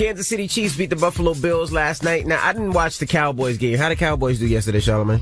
Kansas City Chiefs beat the Buffalo Bills last night. Now, I didn't watch the Cowboys game. How did the Cowboys do yesterday, Charlamagne?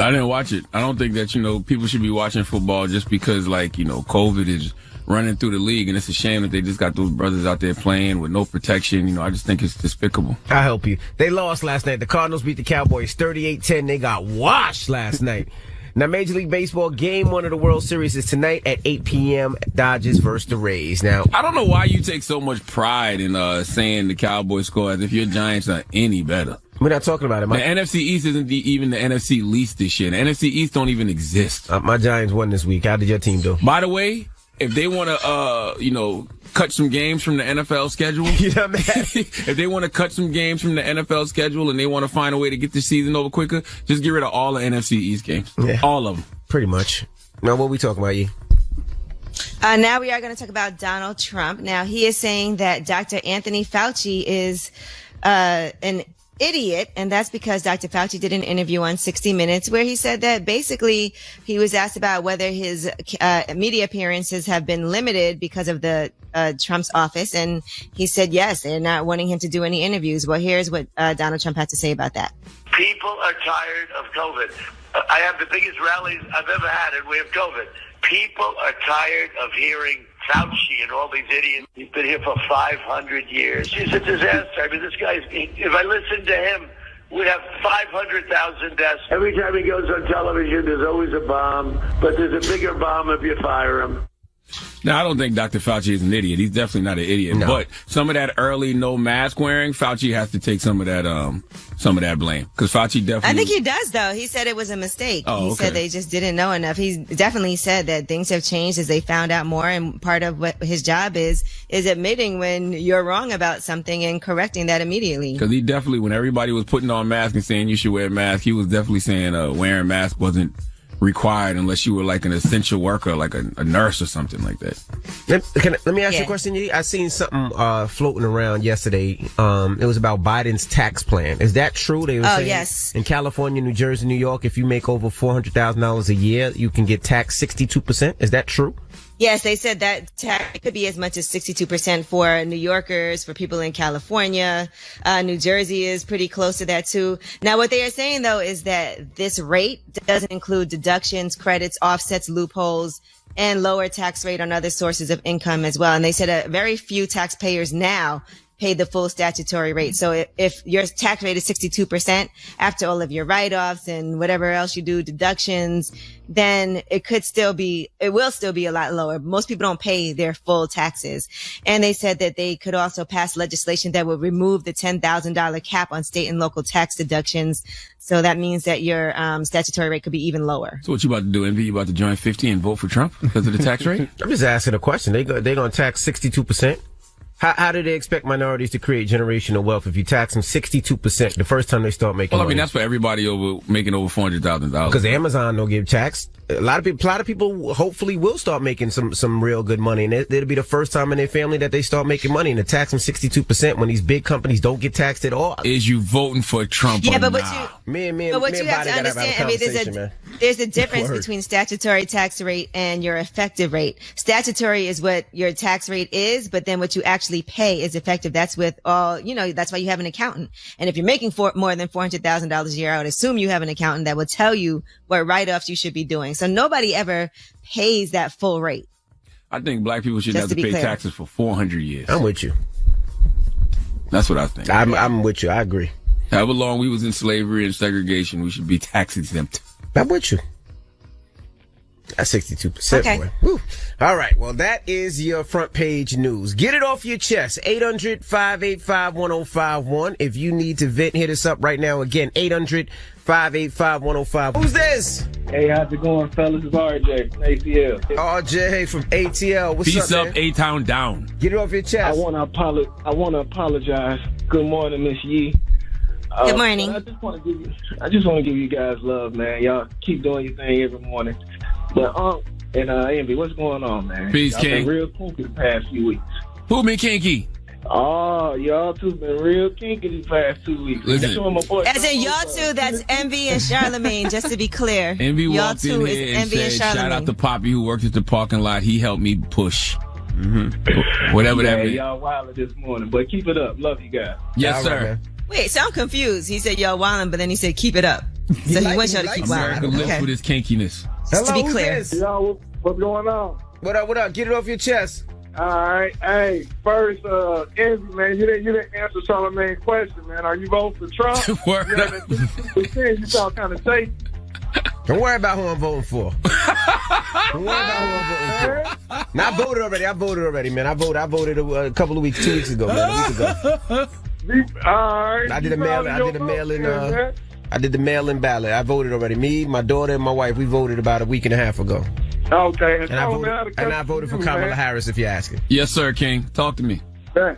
I didn't watch it. I don't think that, people should be watching football just because, COVID is running through the league, and it's a shame that they just got those brothers out there playing with no protection. I just think it's despicable. I'll help you. They lost last night. The Cardinals beat the Cowboys 38-10. They got washed last night. Now, Major League Baseball, Game 1 of the World Series is tonight at 8 p.m. Dodgers versus the Rays. Now, I don't know why you take so much pride in saying the Cowboys score as if your Giants are any better. We're not talking about it. The NFC East isn't even the NFC least this year. The NFC East don't even exist. My Giants won this week. How did your team do? By the way, if they want to, cut some games from the NFL schedule, if they want to cut some games from the NFL schedule and they want to find a way to get the season over quicker, just get rid of all the NFC East games. Yeah. All of them. Pretty much. Now, what are we talking about, Yee? Now we are going to talk about Donald Trump. Now, he is saying that Dr. Anthony Fauci is an idiot, and that's because Dr. Fauci did an interview on 60 Minutes where he said that basically he was asked about whether his media appearances have been limited because of the Trump's office, and he said yes, they're not wanting him to do any interviews. Well, here's what Donald Trump had to say about that. People are tired of COVID. I have the biggest rallies I've ever had, and we have COVID. People are tired of hearing Fauci and all these idiots. He's been here for 500 years. He's a disaster. I mean, this guy's, if I listened to him, we'd have 500,000 deaths. Every time he goes on television, there's always a bomb, but there's a bigger bomb if you fire him. Now, I don't think Dr. Fauci is an idiot. He's definitely not an idiot. No. But some of that early no mask wearing, Fauci has to take some of that blame. Because Fauci definitely... I think he does, though. He said it was a mistake. He said they just didn't know enough. He definitely said that things have changed as they found out more. And part of what his job is admitting when you're wrong about something and correcting that immediately. Because he definitely, when everybody was putting on masks and saying you should wear a mask, he was definitely saying wearing masks wasn't required unless you were like an essential worker, like a nurse or something like that. Let me ask you a question. I seen something floating around yesterday. It was about Biden's tax plan. Is that true? They were saying yes. In California, New Jersey, New York, if you make over $400,000 a year, you can get taxed 62%. Is that true? Yes, they said that tax could be as much as 62% for New Yorkers, for people in California. New Jersey is pretty close to that too. Now, what they are saying though is that this rate doesn't include deductions, credits, offsets, loopholes, and lower tax rate on other sources of income as well. And they said very few taxpayers now pay the full statutory rate. So if your tax rate is 62% after all of your write-offs and whatever else you do, deductions, then it will still be a lot lower. Most people don't pay their full taxes. And they said that they could also pass legislation that would remove the $10,000 cap on state and local tax deductions. So that means that your statutory rate could be even lower. So what you about to do, Envy? You about to join 50 and vote for Trump because of the tax rate? I'm just asking a question. They're going to tax 62%. How do they expect minorities to create generational wealth if you tax them 62% the first time they start making money? Well, I mean, that's for everybody making over $400,000. Because Amazon don't give tax. A lot of people hopefully will start making some real good money, and it'll be the first time in their family that they start making money, and to tax them 62% when these big companies don't get taxed at all. Is you voting for Trump? Yeah, but what you have to understand, I mean, there's a difference between statutory tax rate and your effective rate. Statutory is what your tax rate is, but then what you actually pay is effective. That's with all, that's why you have an accountant. And if you're making more than $400,000 a year, I would assume you have an accountant that will tell you what write-offs you should be doing. So nobody ever pays that full rate. I think black people should have to pay taxes for 400 years. I'm with you. That's what I think. I'm with you. I agree. However long we was in slavery and segregation, we should be tax exempt. I'm with you. That's 62%. Okay. Boy. Woo. All right. Well, that is your front page news. Get it off your chest. 800-585-1051. If you need to vent, hit us up right now. Again, 800-585-1051. Who's this? Hey, how's it going, fellas? It's RJ from ATL. RJ from ATL. What's Peace up, man? A-Town down. Get it off your chest. I want to apologize. Good morning, Miss Yee. Good morning. I just want to give you guys love, man. Y'all keep doing your thing every morning. But and Envy, what's going on, man? Peace, y'all King. Been real kinky the past few weeks. Who been kinky? Oh, y'all two been real kinky these past 2 weeks. Listen. As in y'all two, that's Envy and Charlamagne, just to be clear. Envy y'all walked two in here is and Envy said, and shout out Charlamagne. to Poppy who worked at the parking lot. He helped me push. Mm-hmm. Whatever that means. Y'all wildin' this morning, but keep it up. Love you guys. Yes, All right, sir. man. Wait, so I'm confused. He said y'all wildin', but then he said keep it up. So he wants y'all to keep America wildin'. lives Okay. with his kinkiness. Just to Hello, be who's clear. this? Yo, what's going on? What up? Get it off your chest. All right. Hey, first, Envy, man, you didn't answer Charlamagne's question, man. Are you voting for Trump? Word Yeah, up. you sound kind of safe. Don't worry about who I'm voting for. Don't worry about who I'm voting for. Now, I voted already, man. I voted a couple of weeks, 2 weeks ago, man. A week ago. All right. I did a mail-in ballot. I voted already. Me, my daughter, and my wife, we voted about a week and a half ago. Okay. And I voted for Kamala Harris, if you're asking. Yes, sir, King. Talk to me. Bet.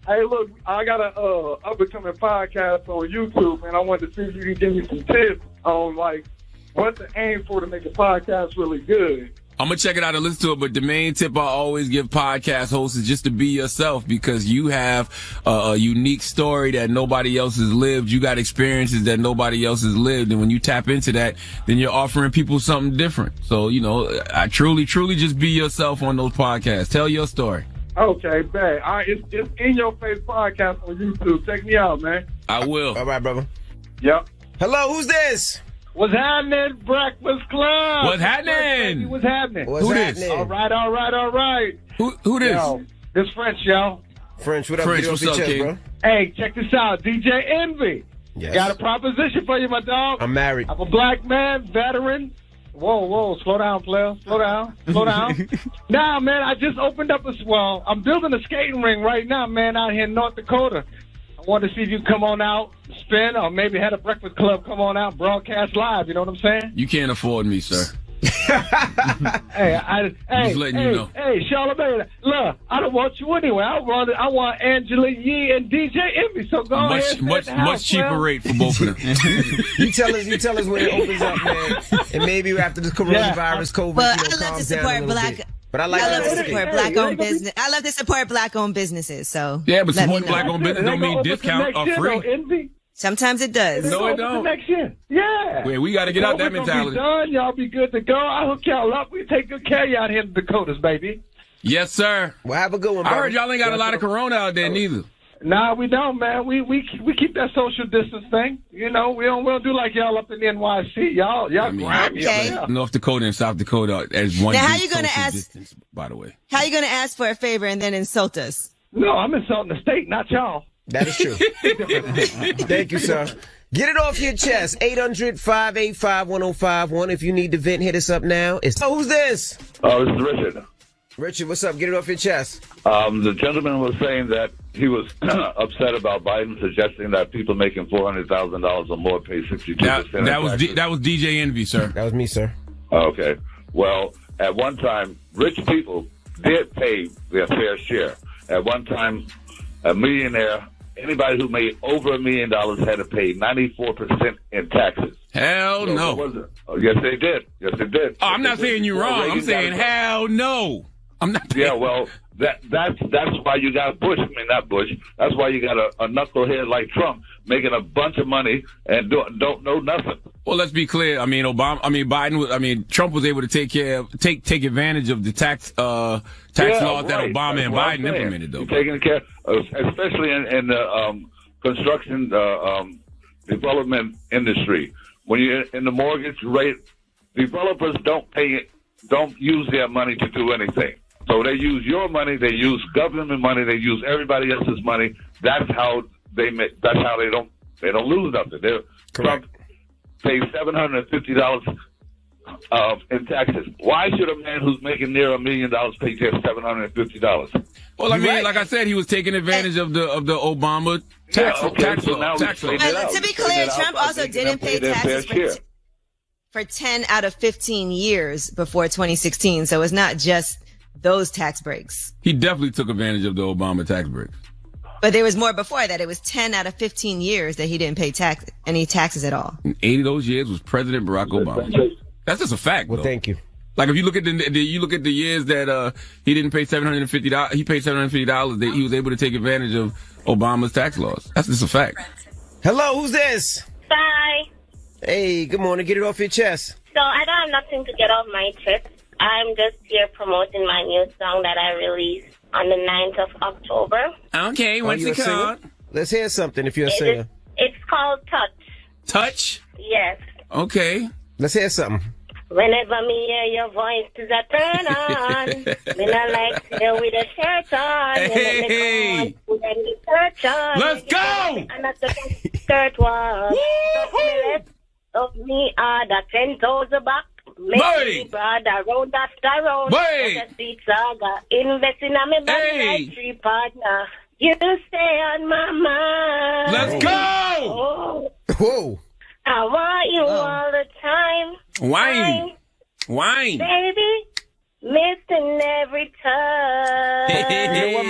Hey, look, I got a up-and-coming podcast on YouTube, and I wanted to see if you can give me some tips on, like, what to aim for to make a podcast really good. I'm going to check it out and listen to it, but the main tip I always give podcast hosts is just to be yourself, because you have a unique story that nobody else has lived. You got experiences that nobody else has lived. And when you tap into that, then you're offering people something different. So, I truly just be yourself on those podcasts. Tell your story. Okay, bet. All right, it's In Your Face podcast on YouTube. Check me out, man. I will. All right, brother. Yep. Hello, who's this? What's happening, Breakfast Club? What's happening? What's happening? What's Who happening? this? All right. Who this? Yo, this French, yo. French, what up? French, Get it off what's your up, chest, King? bro. Hey, check this out. DJ Envy. Yes. Got a proposition for you, my dog. I'm married. I'm a black man, veteran. Whoa, slow down, player. Slow down. Nah, man, I just opened up I'm building a skating ring right now, man, out here in North Dakota. I wanted to see if you come on out, spin, or maybe had a Breakfast Club come on out, broadcast live, you know what I'm saying? You can't afford me, sir. Hey, Just letting you know. Hey, Charlamagne, look, I don't want you anyway. I want Angela Yee and DJ Envy. So go ahead. Much cheaper rate for both of them. You tell us when it opens up, man. And maybe after this coronavirus, COVID, Well, I love to calms down a support little black. bit. But I I love to like support black-owned business. I love to support black-owned businesses. So Yeah, but let me support know. black-owned business don't mean discount or free. Sometimes it does. No, it don't. Next year. Yeah. Wait, we got to get out that We're gonna mentality. be done. Y'all be good to go. I hook y'all up. We take good care of you out here in the Dakotas, baby. Yes, sir. Well, have a good one, I brother. heard y'all ain't got a lot of corona out there neither. Nah, we don't, man. We keep that social distance thing. We don't do like y'all up in the NYC. Y'all grimy Okay. up there. North Dakota and South Dakota as one Now, how big you gonna social ask- distance, by the way. How you going to ask for a favor and then insult us? No, I'm insulting the state, not y'all. That is true. Thank you, sir. Get it off your chest. 800-585-1051. If you need to vent, hit us up now. Who's this? Oh, this is Richard. Richard, what's up? Get it off your chest. The gentleman was saying that he was upset about Biden suggesting that people making $400,000 or more pay 62%. That was DJ Envy, sir. That was me, sir. Okay. Well, at one time, rich people did pay their fair share. At one time, a millionaire, anybody who made over $1 million had to pay 94% in taxes. Hell So no. what was it? Oh, yes, they did. Yes, they did. Oh, I'm not saying you're Well, wrong. I'm Reagan saying got- hell no. I'm not. Yeah, well, that's why you got Bush. I mean, not Bush. That's why you got a knucklehead like Trump making a bunch of money and don't know nothing. Well, let's be clear. I mean, Trump was able to take advantage of the tax laws that Obama That's and what I'm Biden saying. implemented, though. He's taking care, especially in the construction development industry. When you're in the mortgage rate, developers don't use their money to do anything. So they use your money, they use government money, they use everybody else's money. That's how they don't lose nothing. Trump pays $750 in taxes. Why should a man who's making near $1 million pay just $750? Well, I mean, like I said, he was taking advantage of the Obama tax law. To be clear, Trump also didn't pay taxes for 10 out of 15 years before 2016. So it's not just those tax breaks. He definitely took advantage of the Obama tax breaks. But there was more before that. It was 10 out of 15 years that he didn't pay any taxes at all. And 8 of those years was President Barack Obama. That's just a fact, Well, though. thank you. Like if you look at the years that he didn't pay $750, he paid $750. That he was able to take advantage of Obama's tax laws. That's just a fact. Hello, who's this? Bye. Hey, good morning. Get it off your chest. So I don't have nothing to get off my chest. I'm just here promoting my new song that I released on the 9th of October. Okay, what's it called? Let's hear something if you're a singer. It's called Touch. Touch? Yes. Okay. Let's hear something. Whenever me hear your voice, it's a turn on. Me not like to hear with a shirt on. Hey. Put the shirt on. Let's go! And that's the skirt one. Of me are the 10 toes back. Make me brother round after round. The seats I got invest in my body like 3 partner. You stay on my mind. Let's go! Oh. Whoa. I want you all the time. Wine. Baby, missing every time. You know what,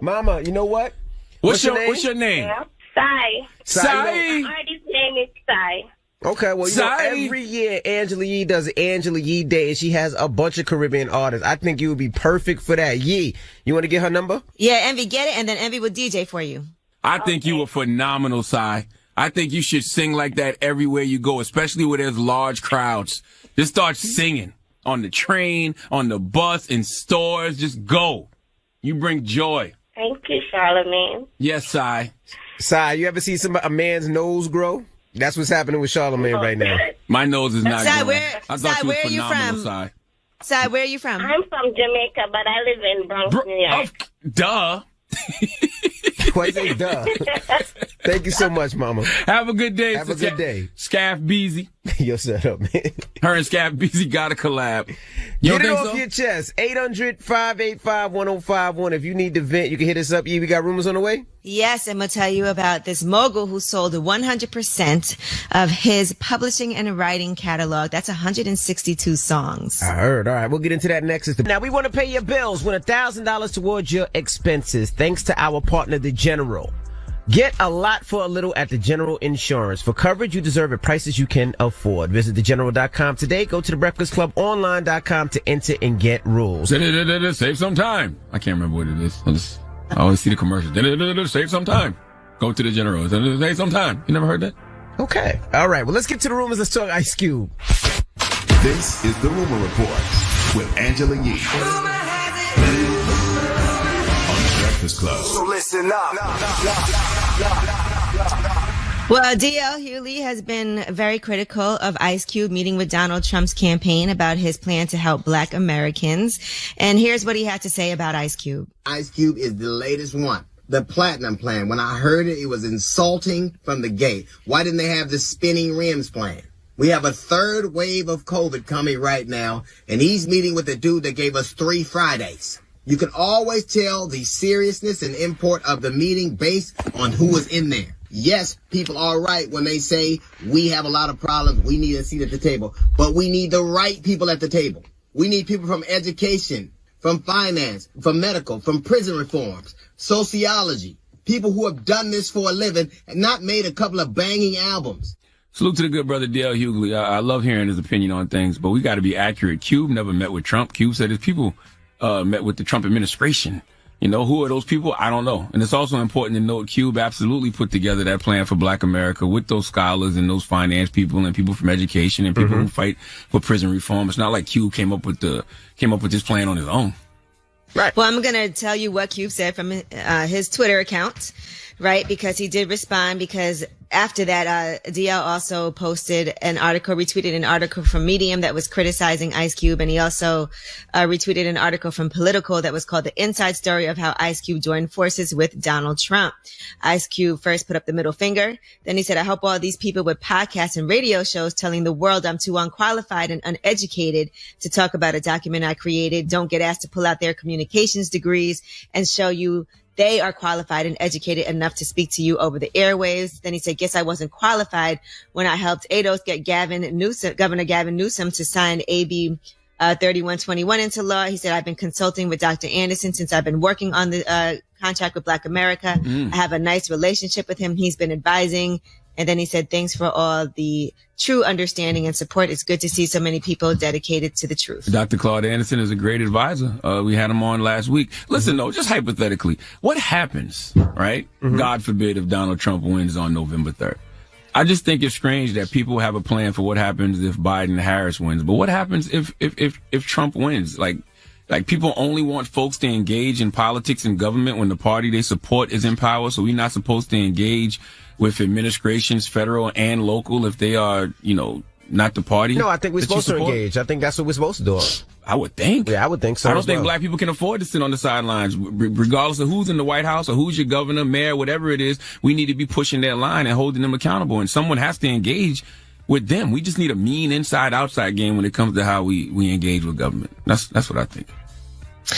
Mama, you know what? What's your name? Yeah. Sai. Sai. My artist's name is Sai. Okay, well, you know, every year Angela Yee does Angela Yee Day, and she has a bunch of Caribbean artists. I think you would be perfect for that. Yee, you want to get her number? Yeah, Envy, get it, and then Envy will DJ for you. I think you were phenomenal, Sai. I think you should sing like that everywhere you go, especially where there's large crowds. Just start singing on the train, on the bus, in stores. Just go. You bring joy. Thank you, Charlamagne. Yes, Sai. Sai, you ever see a man's nose grow? That's what's happening with Charlamagne right now. My nose is not Sai, growing. I thought you were where are you phenomenal, from? Sai. Sai, where are you from? I'm from Jamaica, but I live in Bronx, New York. Duh. Why you say duh? Thank you so much, Mama. Have a good day. Have a good day. Scaff Beezy. Yo, shut up, man. Her and Scaff Beezy got a collab. You Get it don't off think so? your chest. 800-585-1051. If you need to vent, you can hit us up. We got rumors on the way? Yes, I'm going to tell you about this mogul who sold 100% of his publishing and writing catalog. That's 162 songs. I heard. All right, we'll get into that next. Now, we want to pay your bills. Win $1,000 towards your expenses, thanks to our partner, The General. Get a lot for a little at The General Insurance. For coverage you deserve at prices you can afford. Visit thegeneral.com today. Go to the Breakfast Club online.com to enter and get rules. Save some time. I can't remember what it is. I always see the commercials. Save some time. Go to The General. Save some time. You never heard that? Okay. All right. Well, let's get to the rumors. Let's talk Ice Cube. This is the Rumor Report with Angela Yee. Breakfast Club. So listen up. Well, D.L. Hughley has been very critical of Ice Cube meeting with Donald Trump's campaign about his plan to help Black Americans. And here's what he had to say about Ice Cube. Ice Cube is the latest one. The Platinum Plan. When I heard it, it was insulting from the gate. Why didn't they have the spinning rims plan? We have a third wave of COVID coming right now, and he's meeting with the dude that gave us 3 Fridays. You can always tell the seriousness and import of the meeting based on who was in there. Yes, people are right when they say we have a lot of problems, we need a seat at the table, but we need the right people at the table. We need people from education, from finance, from medical, from prison reforms, sociology, people who have done this for a living and not made a couple of banging albums. Salute to the good brother D.L. Hughley. I love hearing his opinion on things, but we got to be accurate. Cube never met with Trump. Cube said his people met with the Trump administration. You know, who are those people? I don't know. And it's also important to note Cube absolutely put together that plan for Black America with those scholars and those finance people and people from education and people who fight for prison reform. It's not like Cube came up with this plan on his own. Right. Well, I'm going to tell you what Cube said from his Twitter account, right? Because he did respond, because after that, DL also posted an article, retweeted an article from Medium that was criticizing Ice Cube. And he also retweeted an article from Politico that was called The Inside Story of How Ice Cube Joined Forces with Donald Trump. Ice Cube first put up the middle finger. Then he said, I hope all these people with podcasts and radio shows telling the world I'm too unqualified and uneducated to talk about a document I created don't get asked to pull out their communications degrees and show you they are qualified and educated enough to speak to you over the airwaves. Then he said, guess I wasn't qualified when I helped ADOS get Governor Gavin Newsom to sign AB 3121 into law. He said, I've been consulting with Dr. Anderson since I've been working on the contract with Black America. I have a nice relationship with him. He's been advising. And then he said, thanks for all the true understanding and support. It's good to see so many people dedicated to the truth. Dr. Claude Anderson is a great advisor. We had him on last week. Listen, though, just hypothetically, what happens, right? God forbid if Donald Trump wins on November 3rd. I just think it's strange that people have a plan for what happens if Biden and Harris wins. But what happens if Trump wins? Like people only want folks to engage in politics and government when the party they support is in power. So we're not supposed to engage with administrations, federal and local, if they are, not the party. No, I think we're supposed to engage. I think that's what we're supposed to do. I would think. Yeah, I would think so. I don't think black people can afford to sit on the sidelines, regardless of who's in the White House or who's your governor, mayor, whatever it is. We need to be pushing their line and holding them accountable. And someone has to engage with them. We just need a mean inside-outside game when it comes to how we engage with government. That's what I think.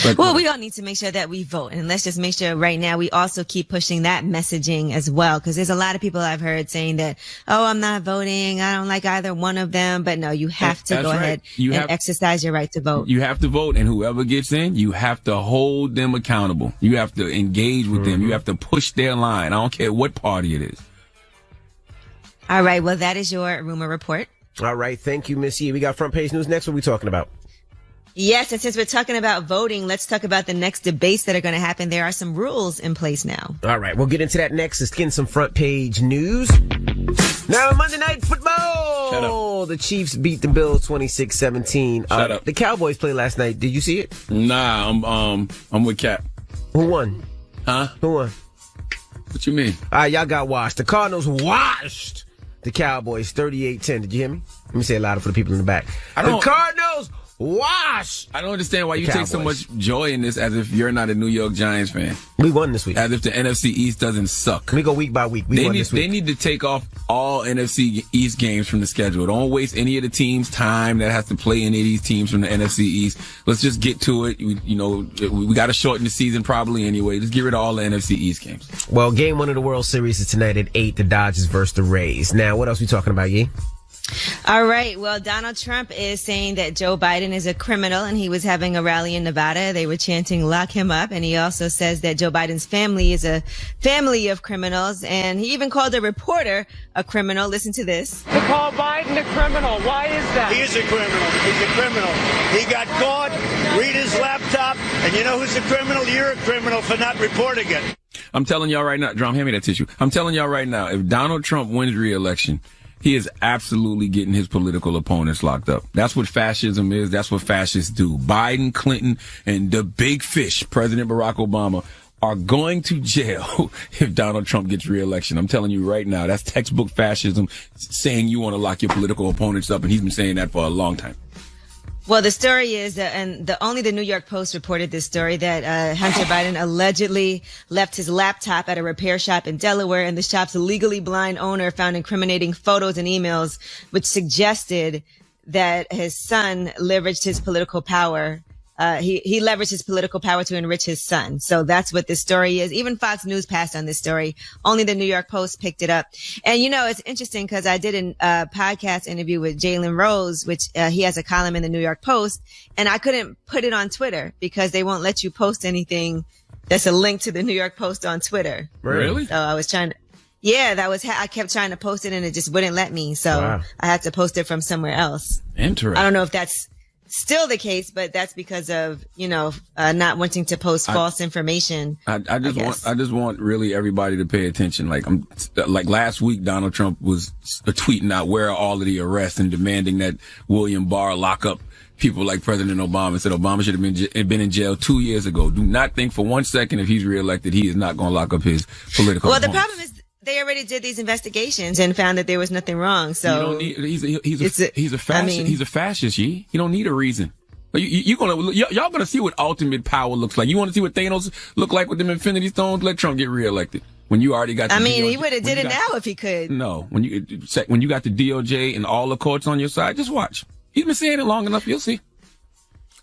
But, well, we all need to make sure that we vote. And let's just make sure right now we also keep pushing that messaging as well. Because there's a lot of people I've heard saying that, oh, I'm not voting. I don't like either one of them. But no, you have to go ahead and exercise your right to vote. You have to vote. And whoever gets in, you have to hold them accountable. You have to engage with them. You have to push their line. I don't care what party it is. All right. Well, that is your rumor report. All right. Thank you, Miss Yee. We got front page news next. What are we talking about? Yes, and since we're talking about voting, let's talk about the next debates that are going to happen. There are some rules in place now. All right, we'll get into that next. Let's get in some front page news. Now, Monday Night Football. Shut up. The Chiefs beat the Bills 26-17. Shut up. The Cowboys played last night. Did you see it? Nah, I'm with Cap. Who won? Huh? Who won? What you mean? All right, y'all got washed. The Cardinals washed the Cowboys 38-10. Did you hear me? Let me say it louder for the people in the back. The Cardinals wash. I don't understand why you take so much joy in this as if you're not a New York Giants fan. We won this week. As if the NFC East doesn't suck. We go week by week. We won this week. They need to take off all NFC East games from the schedule. Don't waste any of the teams' time that has to play any of these teams from the NFC East. Let's just get to it. We got to shorten the season probably anyway. Let's get rid of all the NFC East games. Well, game 1 of the World Series is tonight at 8, the Dodgers versus the Rays. Now, what else are we talking about, Yee? All right. Well, Donald Trump is saying that Joe Biden is a criminal, and he was having a rally in Nevada. They were chanting, "Lock him up." And he also says that Joe Biden's family is a family of criminals. And he even called a reporter a criminal. Listen to this. To call Biden a criminal. Why is that? He is a criminal. He's a criminal. He got caught. Read his laptop. And you know who's a criminal? You're a criminal for not reporting it. I'm telling y'all right now. Drum, hand me that tissue. I'm telling y'all right now, if Donald Trump wins re-election, he is absolutely getting his political opponents locked up. That's what fascism is. That's what fascists do. Biden, Clinton, and the big fish, President Barack Obama, are going to jail if Donald Trump gets re-election. I'm telling you right now, that's textbook fascism, saying you want to lock your political opponents up, and he's been saying that for a long time. Well, the story is that, and only the New York Post reported this story, that Hunter Biden allegedly left his laptop at a repair shop in Delaware, and the shop's legally blind owner found incriminating photos and emails which suggested that his son leveraged his political power. He leveraged his political power to enrich his son. So that's what this story is. Even Fox News passed on this story. Only the New York Post picked it up. And it's interesting because I did a podcast interview with Jalen Rose, which he has a column in the New York Post, and I couldn't put it on Twitter because they won't let you post anything that's a link to the New York Post on Twitter. Really? So I was trying to. Yeah, I kept trying to post it and it just wouldn't let me. So I had to post it from somewhere else. Interesting. I don't know if that's still the case, but that's because of, not wanting to post false information. I just want really everybody to pay attention. Like last week, Donald Trump was tweeting out where are all of the arrests and demanding that William Barr lock up people like President Obama. Said Obama should have been in jail 2 years ago. Do not think for 1 second if he's reelected, he is not going to lock up his political opponents. The problem is they already did these investigations and found that there was nothing wrong. So he's a fascist. He's a fascist. He don't need a reason. Y'all gonna see what ultimate power looks like. You want to see what Thanos look like with them Infinity Stones? Let Trump get reelected. When you already got. He would have did it now if he could. No, when you got the DOJ and all the courts on your side, just watch. He's been saying it long enough. You'll see.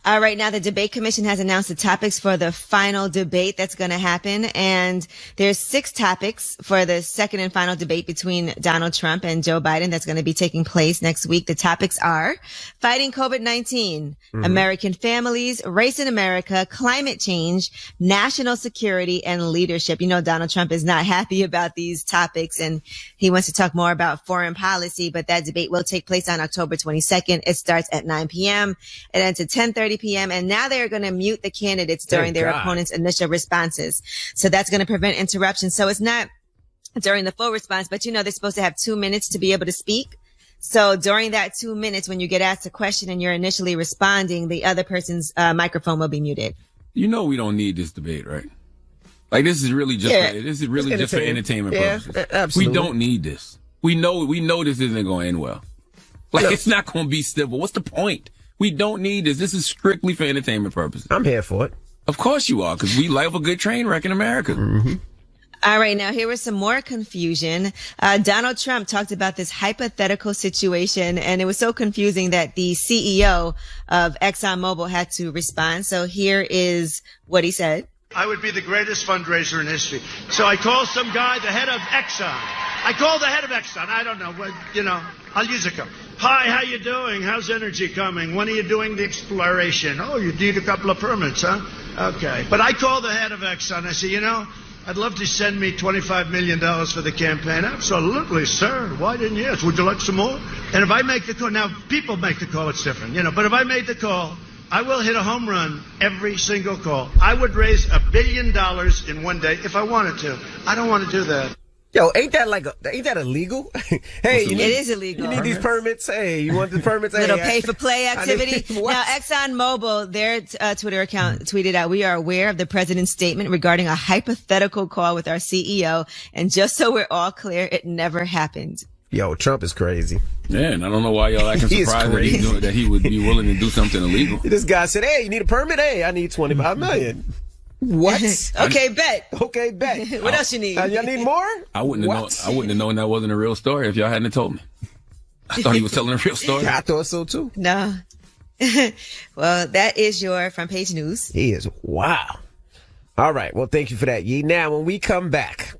All right. Now the debate commission has announced the topics for the final debate that's going to happen. And there's 6 topics for the second and final debate between Donald Trump and Joe Biden that's going to be taking place next week. The topics are fighting COVID-19, American families, race in America, climate change, national security, and leadership. Donald Trump is not happy about these topics and he wants to talk more about foreign policy, but that debate will take place on October 22nd. It starts at 9 p.m. It ends at 10:30 p.m. And now they're going to mute the candidates during their opponents' initial responses. So that's going to prevent interruptions. So it's not during the full response, but they're supposed to have 2 minutes to be able to speak. So during that 2 minutes, when you get asked a question and you're initially responding, the other person's microphone will be muted. We don't need this debate, right? Like, this is really just for entertainment purposes. Absolutely. We don't need this. We know this isn't going to end well. Like, it's not going to be civil. What's the point? We don't need this. This is strictly for entertainment purposes. I'm here for it. Of course you are, because we love a good train wreck in America. Mm-hmm. All right, now here was some more confusion. Donald Trump talked about this hypothetical situation, and it was so confusing that the CEO of ExxonMobil had to respond. So here is what he said. I would be the greatest fundraiser in history. So I call some guy, the head of Exxon. I call the head of Exxon. I don't know. I'll use a couple. Hi, how you doing? How's energy coming? When are you doing the exploration? Oh, you need a couple of permits, huh? Okay. But I call the head of Exxon. I say, I'd love to send me $25 million for the campaign. Absolutely, sir. Why didn't you ask? Would you like some more? And if I make the call, now people make the call, it's different, but if I made the call, I will hit a home run every single call. I would raise $1 billion in one day if I wanted to. I don't want to do that. Yo, ain't that illegal? Hey, it is illegal. You need these permits. Hey, you want the permits? Little pay for play activity. Now, ExxonMobil, their Twitter account tweeted out, "We are aware of the president's statement regarding a hypothetical call with our CEO. And just so we're all clear, it never happened." Yo, Trump is crazy. Yeah, and I don't know why y'all acting surprised that he would be willing to do something illegal. This guy said, "Hey, you need a permit? Hey, I need $25 million." What? Okay, bet. What else you need? Y'all need more? I wouldn't have known that wasn't a real story if y'all hadn't have told me. I thought he was telling a real story. Yeah, I thought so too. No. Well, that is your front page news. He is. Wow. All right. Well, thank you for that, Yee. Now, when we come back,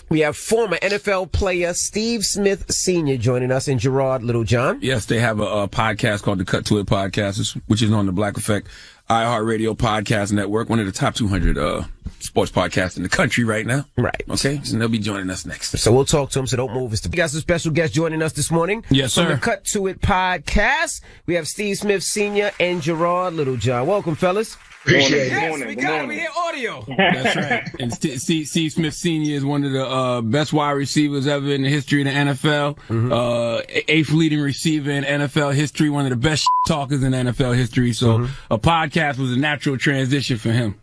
we have former NFL player Steve Smith Sr. joining us and Gerard Littlejohn. Yes, they have a podcast called the Cut to It Podcast, which is on the Black Effect iHeartRadio Podcast Network, one of the top 200 sports podcasts in the country right now. Right. Okay, so they'll be joining us next. So we'll talk to him, so don't move. We got some special guests joining us this morning. Yes, sir. From the Cut to It Podcast, we have Steve Smith Sr. and Gerard Littlejohn. Welcome, fellas. Appreciate it. Yes, we got it. We hear audio. That's right. And Steve Smith Sr. is one of the best wide receivers ever in the history of the NFL. Mm-hmm. Eighth leading receiver in NFL history. One of the best talkers in NFL history. So a podcast was a natural transition for him.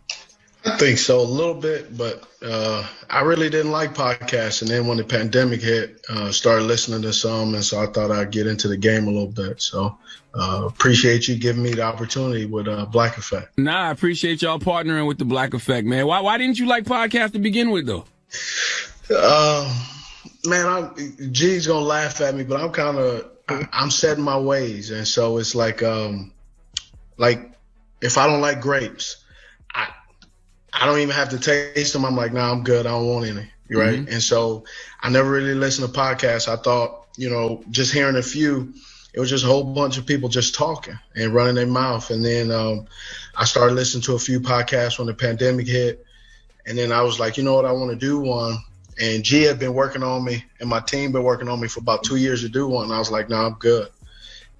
I think so, a little bit, but I really didn't like podcasts. And then when the pandemic hit, started listening to some, and so I thought I'd get into the game a little bit. So appreciate you giving me the opportunity with Black Effect. Nah, I appreciate y'all partnering with the Black Effect, man. Why didn't you like podcasts to begin with, though? Man, G's going to laugh at me, but I'm set in my ways. And so it's like if I don't like grapes, I don't even have to taste them. I'm like, nah, I'm good. I don't want any. Right. Mm-hmm. And so I never really listened to podcasts. I thought, just hearing a few, it was just a whole bunch of people just talking and running their mouth. And then I started listening to a few podcasts when the pandemic hit. And then I was like, you know what, I want to do one. And G had been working on me and my team been working on me for about 2 years to do one. And I was like, no, I'm good.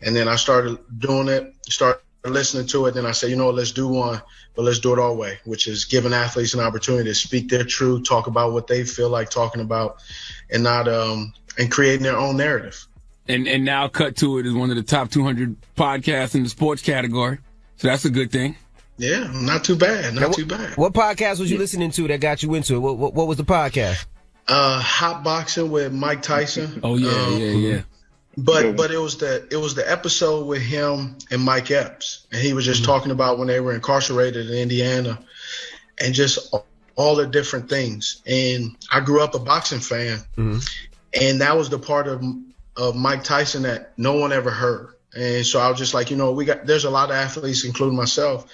And then I started doing it, started listening to it. Then I said, you know what, let's do one, but let's do it our way, which is giving athletes an opportunity to speak their truth, talk about what they feel like talking about, and not and creating their own narrative. And now Cut to It is one of the top 200 podcasts in the sports category. So that's a good thing. Yeah, not too bad. Not too bad. What podcast was you listening to that got you into it? What was the podcast? Hot Boxing with Mike Tyson. Oh yeah. But it was the episode with him and Mike Epps, and he was just talking about when they were incarcerated in Indiana, and just all the different things. And I grew up a boxing fan, and that was the part of Mike Tyson that no one ever heard. And so I was just like, there's a lot of athletes, including myself.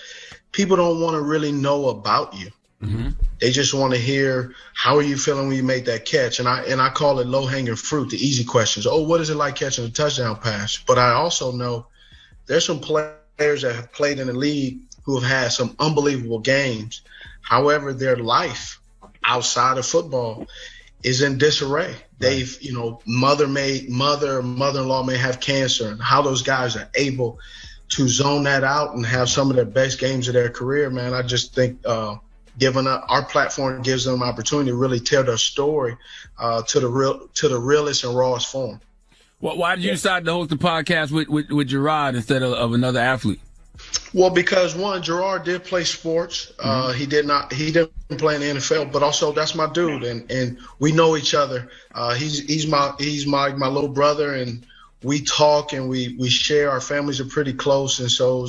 People don't want to really know about you. Mm-hmm. They just want to hear, how are you feeling when you make that catch? And I call it low-hanging fruit, the easy questions. Oh, what is it like catching a touchdown pass? But I also know there's some players that have played in the league who have had some unbelievable games. However, their life outside of football is in disarray. They've, mother-in-law may have cancer, and how those guys are able to zone that out and have some of their best games of their career, man. I just think our platform gives them opportunity to really tell their story to the realest and rawest form. Well, why did you decide to host a podcast with Gerard instead of another athlete? Well, because one, Gerard did play sports. He didn't play in the NFL, but also that's my dude, and we know each other. He's my little brother, and we talk and we share. Our families are pretty close, and so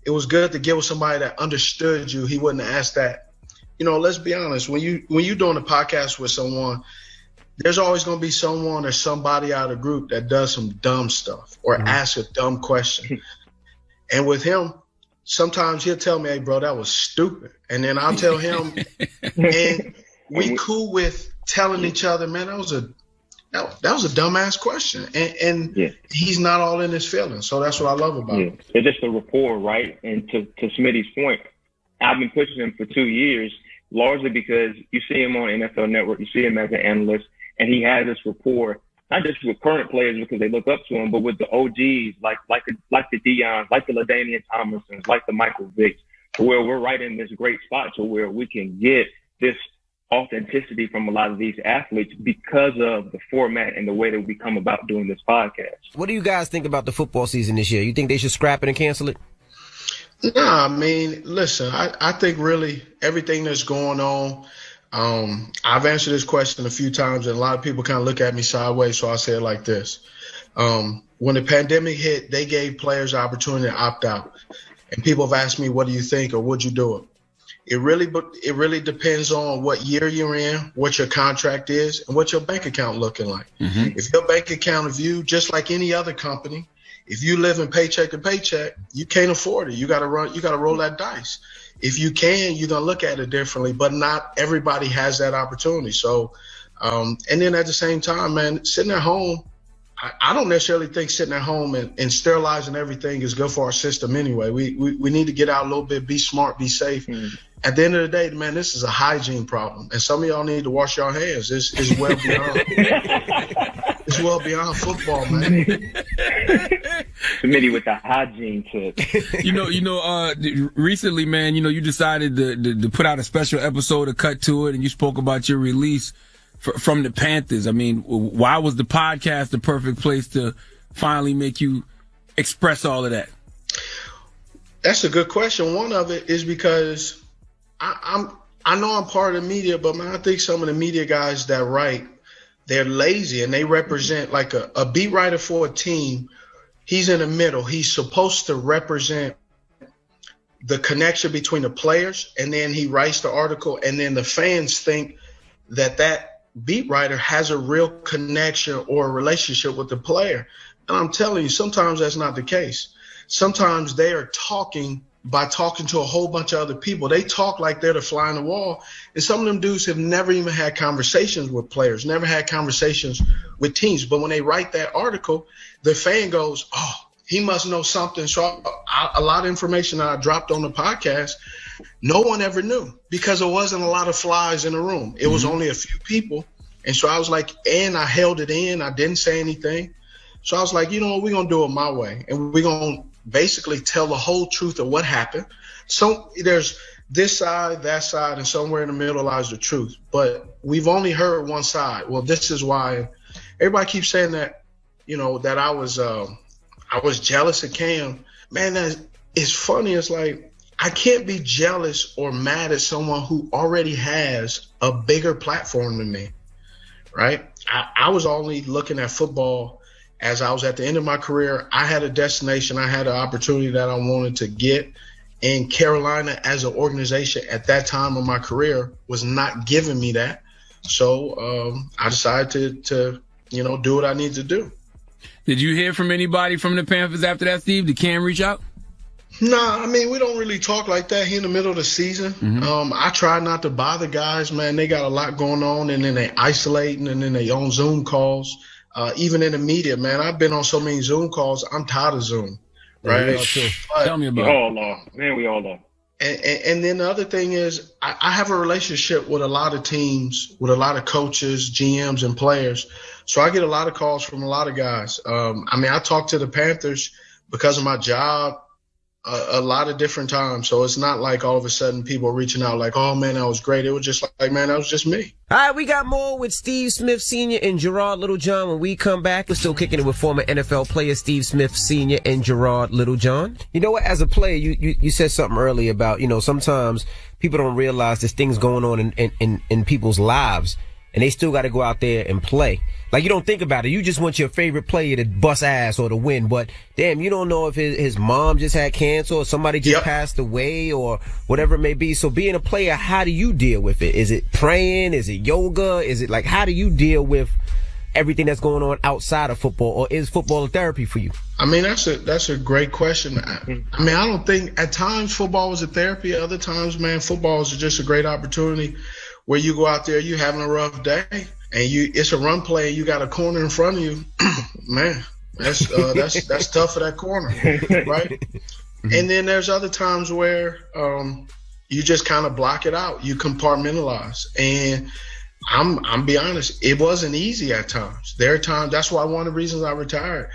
it was good to get with somebody that understood you. He wouldn't have asked that. Let's be honest. When you're doing a podcast with someone, there's always going to be someone or somebody out of the group that does some dumb stuff or asks a dumb question. And with him, sometimes he'll tell me, "Hey, bro, that was stupid," and then I'll tell him, and we cool with telling each other, "Man, that was a dumbass question," and he's not all in his feelings. So that's what I love about him. It's just a rapport, right? And to Smitty's point, I've been pushing him for 2 years, largely because you see him on NFL Network, you see him as an analyst, and he has this rapport, not just with current players because they look up to him, but with the OGs like the Deions, like the LaDainian Tomlinsons, like the Michael Vicks, to where we're right in this great spot to where we can get this authenticity from a lot of these athletes because of the format and the way that we come about doing this podcast. What do you guys think about the football season this year? You think they should scrap it and cancel it? Nah, I mean, listen, I think really everything that's going on, I've answered this question a few times, and a lot of people kind of look at me sideways, so I'll say it like this. When the pandemic hit, they gave players the opportunity to opt out. And people have asked me, what do you think, or would you do it? It really depends on what year you're in, what your contract is, and what your bank account looking like. If your bank account of you, just like any other company, if you live in paycheck to paycheck, you can't afford it. You got to roll that dice. If you can, you're going to look at it differently, but not everybody has that opportunity. So, and then at the same time, man, sitting at home, I don't necessarily think sitting at home and sterilizing everything is good for our system anyway. We need to get out a little bit, be smart, be safe. At the end of the day, man, this is a hygiene problem, and some of y'all need to wash your hands. It's well beyond. It's well beyond football, man. Committee with the hygiene tip. Recently, man, you decided to put out a special episode, a cut to it, and you spoke about your release from the Panthers. I mean, why was the podcast the perfect place to finally make you express all of that? That's a good question. One of it is because I know I'm part of the media, but man, I think some of the media guys that write, they're lazy and they represent like a beat writer for a team. He's in the middle. He's supposed to represent the connection between the players, and then he writes the article, and then the fans think that beat writer has a real connection or a relationship with the player. And I'm telling you, sometimes that's not the case. Sometimes they are talking by talking to a whole bunch of other people. They talk like they're the fly on the wall. And some of them dudes have never even had conversations with players, never had conversations with teams. But when they write that article, the fan goes, oh, he must know something. So a lot of information that I dropped on the podcast, no one ever knew because there wasn't a lot of flies in the room. It was only a few people. And so I was like, and I held it in. I didn't say anything. So I was like, you know what, we're going to do it my way. And we're going to basically tell the whole truth of what happened. So there's this side, that side, and somewhere in the middle lies the truth. But we've only heard one side. Well, this is why everybody keeps saying that, that I was jealous of Cam. Man, that is funny. It's like I can't be jealous or mad at someone who already has a bigger platform than me, right? I was only looking at football as I was at the end of my career. I had a destination. I had an opportunity that I wanted to get. And Carolina as an organization at that time of my career was not giving me that. So I decided to do what I need to do. Did you hear from anybody from the Panthers after that, Steve? Did Cam reach out? Nah, I mean, we don't really talk like that here in the middle of the season. I try not to bother guys, man. They got a lot going on, and then they isolating, and then they on Zoom calls. Even in the media, man, I've been on so many Zoom calls. I'm tired of Zoom, right? Tell me about it. We all know. And then the other thing is I have a relationship with a lot of teams, with a lot of coaches, GMs, and players. So I get a lot of calls from a lot of guys. I talk to the Panthers because of my job. a lot of different times. So it's not like all of a sudden people are reaching out like, oh, man, that was great. It was just like, man, that was just me. All right, we got more with Steve Smith Sr. and Gerard Littlejohn. When we come back, we're still kicking it with former NFL player Steve Smith Sr. and Gerard Littlejohn. You know what? As a player, you said something earlier about, sometimes people don't realize there's things going on in people's lives, and they still got to go out there and play. Like, you don't think about it. You just want your favorite player to bust ass or to win. But, damn, you don't know if his mom just had cancer or somebody just passed away or whatever it may be. So being a player, how do you deal with it? Is it praying? Is it yoga? Is it like, how do you deal with everything that's going on outside of football? Or is football a therapy for you? I mean, that's a great question. I mean, I don't think at times football was a therapy. Other times, man, football is just a great opportunity where you go out there, you having a rough day, and it's a run play, and you got a corner in front of you. Man, that's tough for that corner, right? And then there's other times where you just kind of block it out. You compartmentalize. And I'm be honest, it wasn't easy at times. There are times, that's why one of the reasons I retired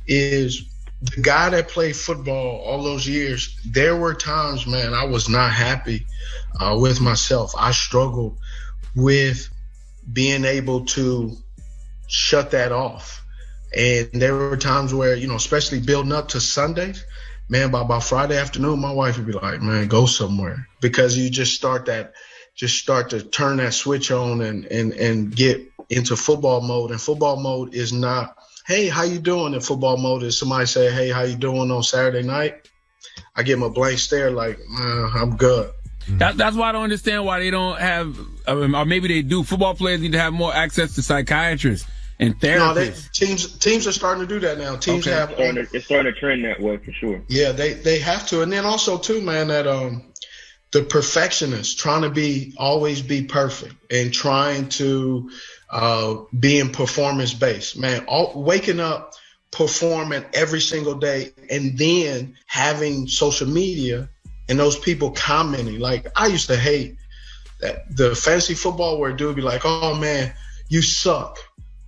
is the guy that played football all those years, there were times, man, I was not happy with myself. I struggled with being able to shut that off. And there were times where, especially building up to Sundays, man, by Friday afternoon, my wife would be like, man, go somewhere. Because you just start to turn that switch on and get into football mode. And football mode is not, hey, how you doing? In football mode is somebody say, hey, how you doing on Saturday night? I give them a blank stare like, I'm good. That's why I don't understand why they don't have, or maybe they do. Football players need to have more access to psychiatrists and therapists. No, teams are starting to do that now. Teams have. It's starting to trend that way for sure. Yeah, they have to, and then also too, man, that the perfectionists trying to always be perfect and trying to be in performance based. Man, waking up, performing every single day, and then having social media. And those people commenting, like I used to hate that the fantasy football where a dude be like, oh man, you suck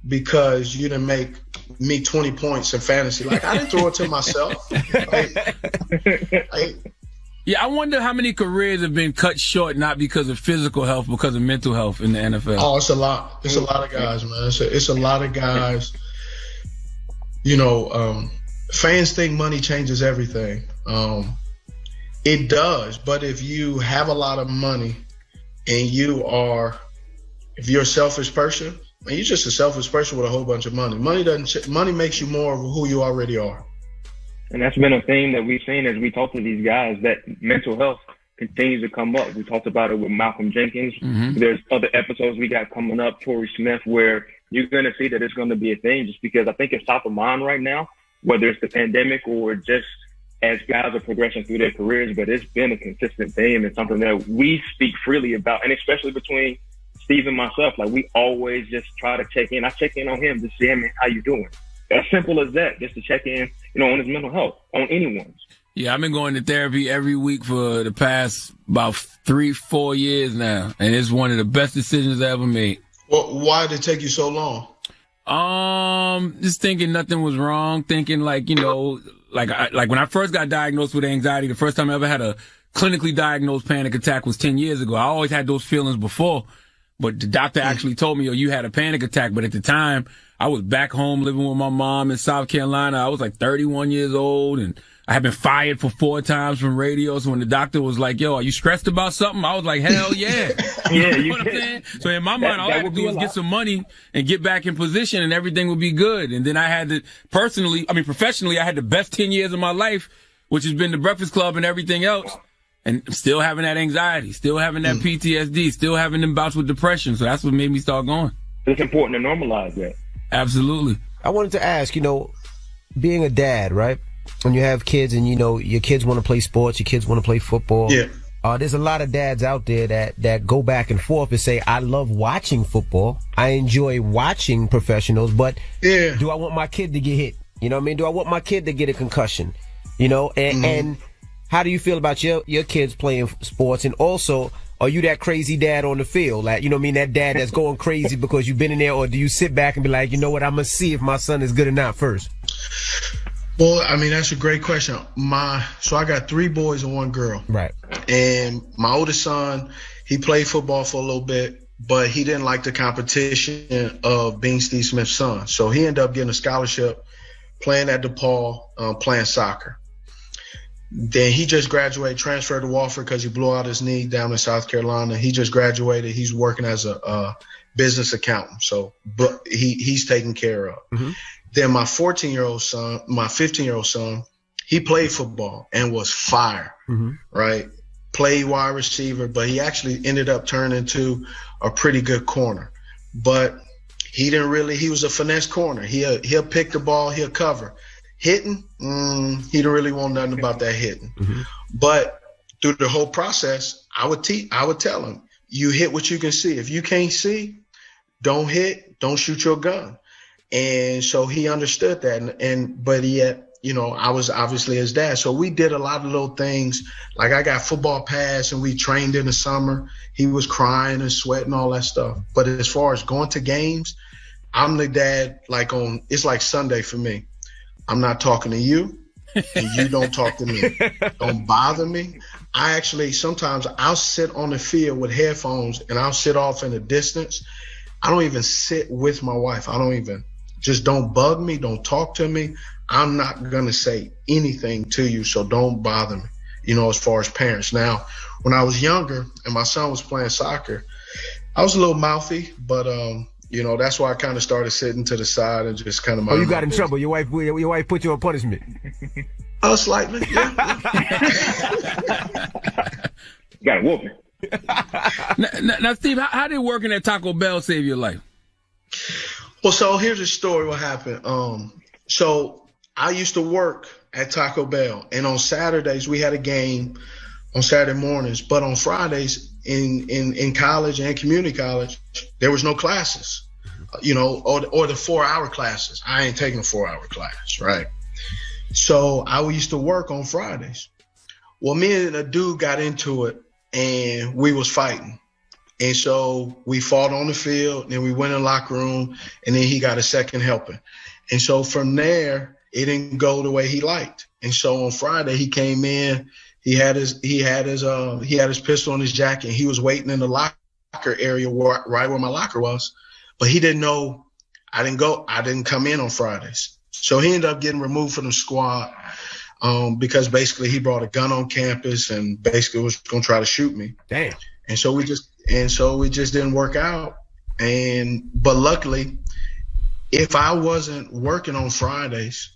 because you didn't make me 20 points in fantasy. Like I didn't throw it to myself. Yeah, I wonder how many careers have been cut short, not because of physical health, because of mental health in the NFL. Oh, it's a lot. It's a lot of guys, man. It's a lot of guys. Fans think money changes everything. It does, but if you have a lot of money and if you're a selfish person, man, you're just a selfish person with a whole bunch of money. Money makes you more of who you already are. And that's been a theme that we've seen as we talk to these guys, that mental health continues to come up. We talked about it with Malcolm Jenkins. Mm-hmm. There's other episodes we got coming up, Torrey Smith, where you're going to see that it's going to be a thing just because I think it's top of mind right now, whether it's the pandemic or just as guys are progressing through their careers, but it's been a consistent theme and something that we speak freely about, and especially between Steve and myself, like we always just try to check in. I check in on him to see, man, how you doing? As simple as that, just to check in, on his mental health, on anyone's. Yeah, I've been going to therapy every week for the past about 3-4 years now, and it's one of the best decisions I ever made. Well, why did it take you so long? Just thinking nothing was wrong, thinking like when I first got diagnosed with anxiety, the first time I ever had a clinically diagnosed panic attack was 10 years ago. I always had those feelings before, but the doctor actually told me, you had a panic attack. But at the time, I was back home living with my mom in South Carolina. I was like 31 years old, and I had been fired for 4 times from radio. So when the doctor was like, are you stressed about something? I was like, hell yeah. Yeah, you know what I'm saying? So in my mind, all I had to do was get some money and get back in position and everything would be good. And then I had to professionally, I had the best 10 years of my life, which has been the Breakfast Club and everything else. And still having that anxiety, still having that PTSD, still having them bouts with depression. So that's what made me start going. It's important to normalize that. Absolutely. I wanted to ask, being a dad, right? When you have kids and, your kids want to play sports, your kids want to play football. Yeah. There's a lot of dads out there that go back and forth and say, I love watching football. I enjoy watching professionals, but do I want my kid to get hit? You know what I mean? Do I want my kid to get a concussion? And how do you feel about your kids playing sports? And also, are you that crazy dad on the field? Like, that dad that's going crazy because you've been in there, or do you sit back and be like, you know what, I'm going to see if my son is good or not first? Well, I mean, that's a great question. So I got 3 boys and 1 girl. Right. And my oldest son, he played football for a little bit, but he didn't like the competition of being Steve Smith's son. So he ended up getting a scholarship, playing at DePaul, playing soccer. Then he just graduated, transferred to Wofford because he blew out his knee down in South Carolina. He just graduated. He's working as a business accountant. So but he's taken care of. Mm-hmm. Then my 14-year-old son, my 15-year-old son, he played football and was fire, right? Played wide receiver, but he actually ended up turning into a pretty good corner. But he was a finesse corner. He'll pick the ball, he'll cover. Hitting, he don't really want nothing about that hitting. Mm-hmm. But through the whole process, I would tell him, you hit what you can see. If you can't see, don't hit, don't shoot your gun. And so he understood that. But yet, I was obviously his dad. So we did a lot of little things. Like I got football pads and we trained in the summer. He was crying and sweating, all that stuff. But as far as going to games, I'm the dad, it's like Sunday for me. I'm not talking to you and you don't talk to me. Don't bother me. Sometimes I'll sit on the field with headphones and I'll sit off in the distance. I don't even sit with my wife. Just don't bug me. Don't talk to me. I'm not going to say anything to you, so don't bother me, as far as parents. Now, when I was younger and my son was playing soccer, I was a little mouthy, but, that's why I kind of started sitting to the side and just kind of. You got in trouble. Your wife put you on punishment. Slightly, yeah. Got a whooping. Now, Steve, how did working at Taco Bell save your life? Well, so here's a story. What happened? So I used to work at Taco Bell, and on Saturdays we had a game on Saturday mornings, but on Fridays in college and community college, there was no classes, or the 4-hour classes. I ain't taking a 4-hour class, right? So I used to work on Fridays. Well, me and a dude got into it, and we was fighting. And so we fought on the field, and we went in the locker room, and then he got a second helping. And so from there, it didn't go the way he liked. And so on Friday, he came in. He had his pistol in his jacket. He was waiting in the locker area right where my locker was, but he didn't know I didn't come in on Fridays. So he ended up getting removed from the squad because basically he brought a gun on campus and basically was going to try to shoot me. Damn. And so we just didn't work out. But luckily, if I wasn't working on Fridays,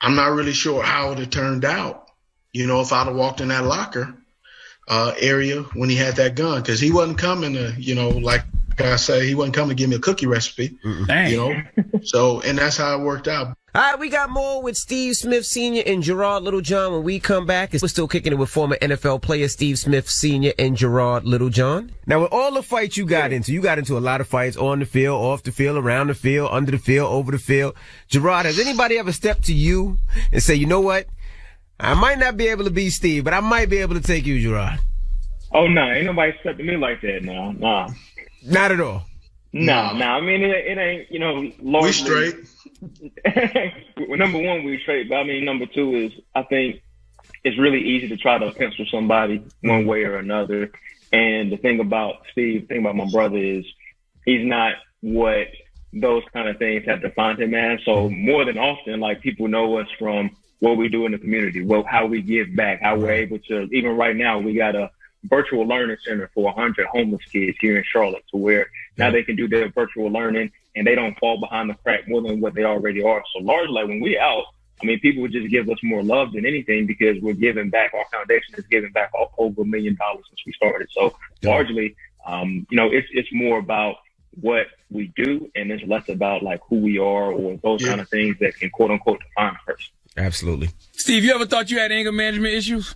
I'm not really sure how it would have turned out. If I'd have walked in that locker area when he had that gun, because he wasn't coming to, like I say, he wasn't coming to give me a cookie recipe, So, and that's how it worked out. All right, we got more with Steve Smith Sr. and Gerard Littlejohn when we come back. We're still kicking it with former NFL player Steve Smith Sr. and Gerard Littlejohn. Now, with all the fights you got into a lot of fights on the field, off the field, around the field, under the field, over the field. Gerard, has anybody ever stepped to you and say, you know what? I might not be able to beat Steve, but I might be able to take you, Gerard? Oh, no. Ain't nobody stepped to me like that, no. Nah. Not at all? No. I mean, it ain't, largely. We straight. Well, number one, we straight. But I mean, number two is I think it's really easy to try to pencil somebody one way or another. And the thing about my brother is he's not what those kind of things have defined him as. So more than often, like, people know us from what we do in the community, how we give back, how we're able to, even right now, we got a virtual learning center for 100 homeless kids here in Charlotte, to where now they can do their virtual learning and they don't fall behind the crack more than what they already are. So largely, like, when we're out, I mean, people would just give us more love than anything because we're giving back. Our foundation is giving back over $1 million since we started. So largely, it's more about what we do, and it's less about like who we are or those kind of things that can quote unquote define a person. Absolutely. Steve, you ever thought you had anger management issues?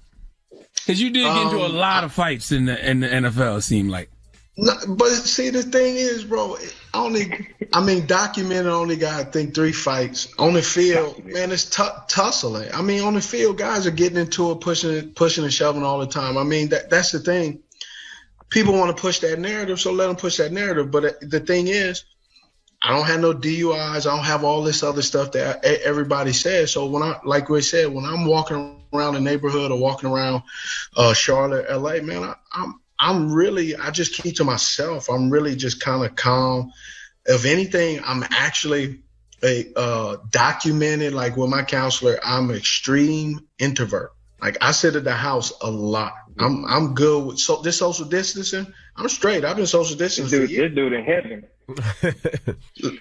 Because you did get into a lot of fights in the NFL, it seemed like. No, but see, the thing is, bro, documented only got, I think, 3 fights. On the field, man, it's tussling. I mean, on the field, guys are getting into it, pushing and shoving all the time. I mean, that's the thing. People want to push that narrative, so let them push that narrative. But the thing is, I don't have no DUIs. I don't have all this other stuff that everybody says. So when like we said, when I'm walking around the neighborhood or walking around Charlotte, LA, man, I just keep to myself. I'm really just kind of calm. If anything, I'm actually documented, like with my counselor, I'm an extreme introvert. Like I sit at the house a lot. I'm good with this social distancing. I'm straight. I've been social distancing for years. This dude in heaven.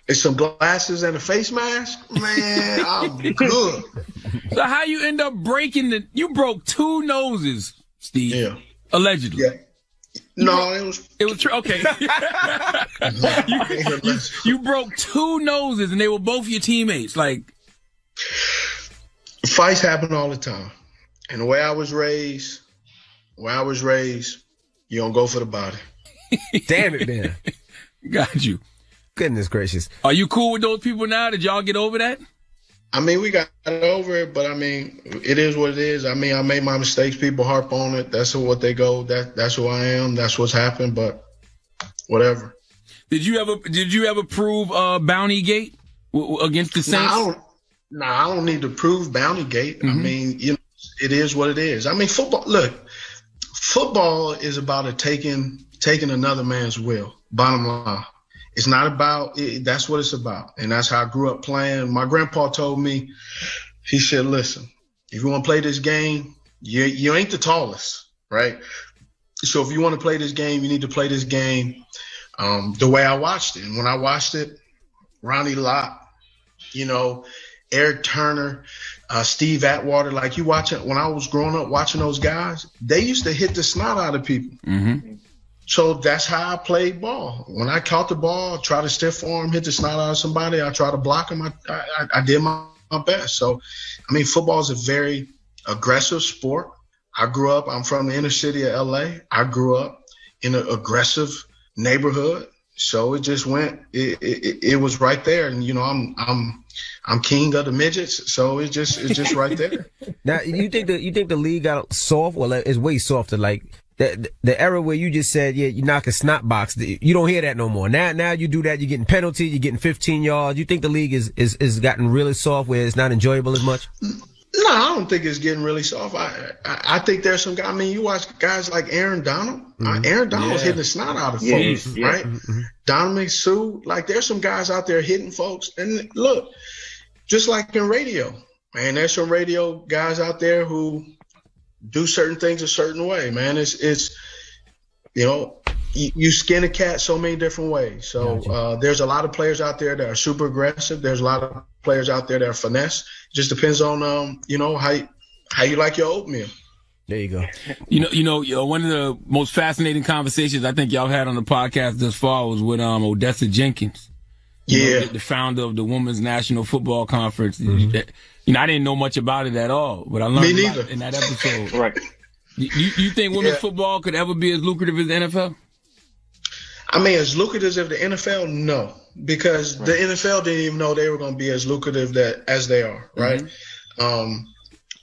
It's some glasses and a face mask, man. I'm good. So how you end up breaking you broke 2 noses, Steve? Yeah, allegedly. Yeah. No, it was true. Okay. you broke 2 noses, and they were both your teammates. Like, fights happen all the time, and the way I was raised, you don't go for the body. Damn it, man. Got you. Goodness gracious. Are you cool with those people now? Did y'all get over that? I mean, we got over it, but I mean, it is what it is. I mean, I made my mistakes. People harp on it. That's what they go. That's who I am. That's what's happened. But whatever. Did you ever prove Bounty Gate against the Saints? I don't need to prove Bounty Gate. Mm-hmm. I mean, it is what it is. I mean, football is about taking another man's will. Bottom line. It's not about it. That's what it's about. And that's how I grew up playing. My grandpa told me, he said, listen, if you want to play this game, you ain't the tallest, right? So if you want to play this game, you need to play this game the way I watched it. And when I watched it, Ronnie Lott, Eric Turner, Steve Atwater, like you watching, when I was growing up watching those guys, they used to hit the snot out of people. Mm-hmm. So that's how I played ball. When I caught the ball, I try to stiff arm, hit the snot out of somebody. I try to block them. I did my best. So, I mean, football is a very aggressive sport. I'm from the inner city of LA. I grew up in an aggressive neighborhood. So it just went, it was right there. And, I'm king of the midgets. So it's just right there. Now, you think the league got soft? Well, it's way softer. Like, the era where you just said, yeah, you knock a snot box, you don't hear that no more. Now you do that, you're getting penalty, you're getting 15 yards. You think the league is gotten really soft where it's not enjoyable as much? No, I don't think it's getting really soft. I think there's some guys. I mean, you watch guys like Aaron Donald. Mm-hmm. Aaron Donald's hitting the snot out of folks, right? Mm-hmm. Dominic Sue. Like, there's some guys out there hitting folks. And look, just like in radio, man, there's some radio guys out there who do certain things a certain way, man. It's you skin a cat so many different ways. So there's a lot of players out there that are super aggressive. There's a lot of players out there that are finesse. It just depends on how you like your oatmeal. There you go. One of the most fascinating conversations I think y'all had on the podcast thus far was with Odessa Jenkins. The founder of the Women's National Football Conference. Mm-hmm. I didn't know much about it at all, but I learned a lot in that episode. Right. You think women's football could ever be as lucrative as the NFL? I mean, as lucrative as the NFL, no, because the NFL didn't even know they were going to be as lucrative as they are, right? Mm-hmm.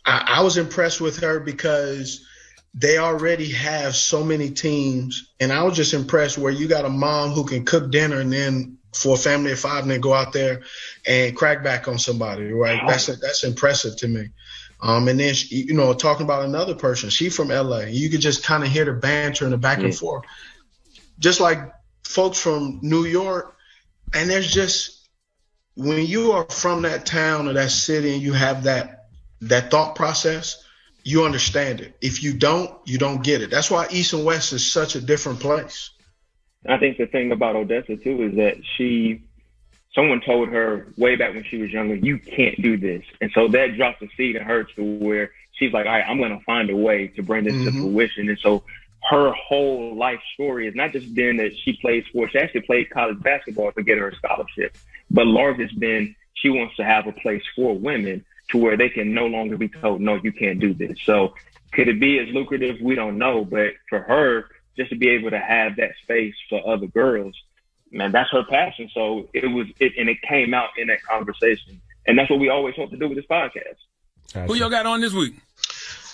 I was impressed with her because they already have so many teams, and I was just impressed where you got a mom who can cook dinner and then for a family of 5 and then go out there and crack back on somebody, right? That's impressive to me. And then, talking about another person, she from LA. You could just kind of hear the banter and the back and forth. Just like folks from New York. And there's just, when you are from that town or that city and you have that thought process, you understand it. If you don't, you don't get it. That's why East and West is such a different place. I think the thing about Odessa, too, is that someone told her way back when she was younger, you can't do this. And so that dropped the seed in her to where she's like, all right, I'm going to find a way to bring this to fruition. And so her whole life story has not just been that she played sports. She actually played college basketball to get her a scholarship. But largely it's been she wants to have a place for women to where they can no longer be told, no, you can't do this. So could it be as lucrative? We don't know. But for her, just to be able to have that space for other girls, man, that's her passion. So it came out in that conversation. And that's what we always hope to do with this podcast. Gotcha. Who y'all got on this week?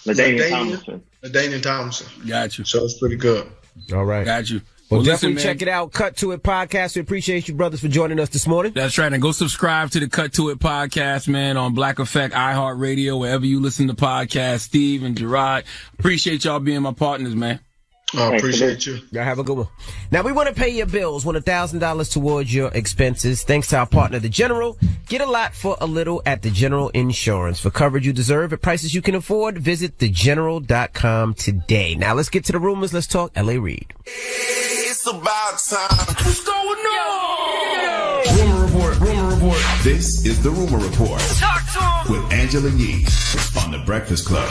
LaDainian Tomlinson. Got you. So it's pretty good. All right. Got you. Well, definitely check it out. Cut to It podcast. We appreciate you, brothers, for joining us this morning. That's right. And go subscribe to the Cut to It podcast, man, on Black Effect, iHeartRadio, wherever you listen to podcasts. Steve and Gerard, appreciate y'all being my partners, man. I appreciate you. Y'all have a good one. Now, we want to pay your bills. Want $1,000 towards your expenses. Thanks to our partner, The General. Get a lot for a little at The General Insurance. For coverage you deserve at prices you can afford, visit thegeneral.com today. Now, let's get to the rumors. Let's talk L.A. Reid. It's about time. What's going on? Rumor report. This is the Rumor Report. Talk to him. With Angela Yee on The Breakfast Club.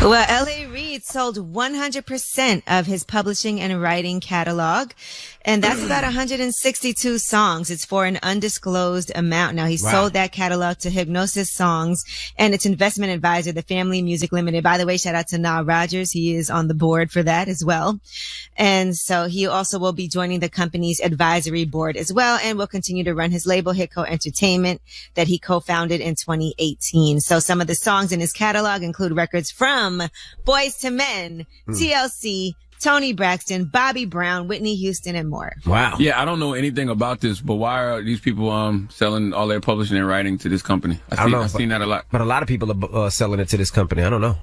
Well, L.A. Reid sold 100% of his publishing and writing catalog, and that's about 162 songs. It's for an undisclosed amount. Now, he sold that catalog to Hipgnosis Songs and its investment advisor, the Family Music Limited. By the way, shout out to Nile Rodgers. He is on the board for that as well. And so he also will be joining the company's advisory board as well, and will continue to run his label, Hitco Entertainment, that he co-founded in 2018. So some of the songs in his catalog include records from Boyz II Men, TLC, Tony Braxton, Bobby Brown, Whitney Houston, and more. Wow. Yeah, I don't know anything about this, but why are these people selling all their publishing and writing to this company? I've seen that a lot. But a lot of people are selling it to this company. I don't know.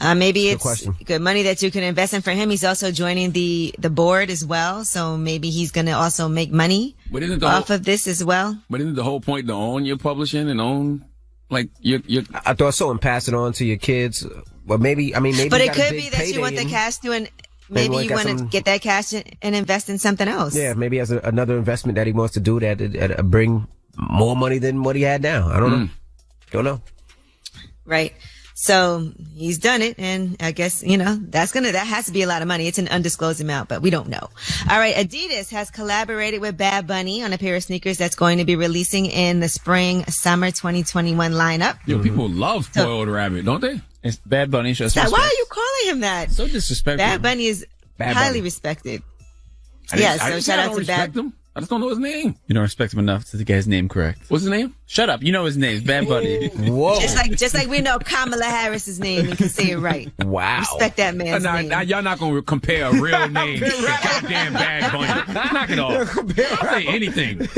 Maybe it's good money that you can invest in. For him, he's also joining the board as well, so maybe he's going to also make money off of this as well. But isn't the whole point to own your publishing and own, like, your I thought so, and pass it on to your kids. Well, maybe. But it could be that you want the cash to, and maybe you want to get that cash and invest in something else. Yeah, maybe as another investment that he wants to do that bring more money than what he had now. I don't know. Don't know. Right. So he's done it, and I guess, that has to be a lot of money. It's an undisclosed amount, but we don't know. All right. Adidas has collaborated with Bad Bunny on a pair of sneakers that's going to be releasing in the spring-summer 2021 lineup. Yo, people love Spoiled Rabbit, don't they? It's Bad Bunny. Why are you calling him that? So disrespectful. Bad Bunny is highly respected. So shout out to Bad Bunny. I just don't know his name. You don't respect him enough to get his name correct. What's his name? Shut up. You know his name. Bad Bunny. Whoa. Just like we know Kamala Harris's name and can say it right. Wow. Respect that man's name. Now, y'all not going to compare a real name to goddamn Bad Bunny. Knock it off. I'll say anything.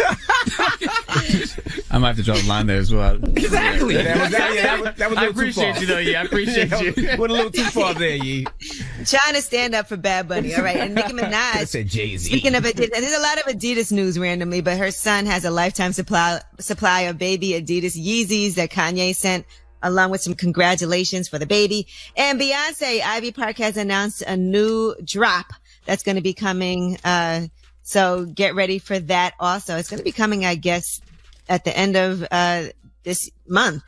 I might have to draw a line there as well. Exactly. That was a little too far. I appreciate you, though, Yee. I appreciate you. Went a little too far there, Yee. Trying to stand up for Bad Bunny. All right. And Nicki Minaj. Said Jay-Z. Speaking of Adidas, and there's a lot of Adidas news randomly, but her son has a lifetime supply of baby Adidas Yeezys that Kanye sent, along with some congratulations for the baby. And Beyonce, Ivy Park has announced a new drop that's going to be coming. So get ready for that also. It's going to be coming, I guess, at the end of this month.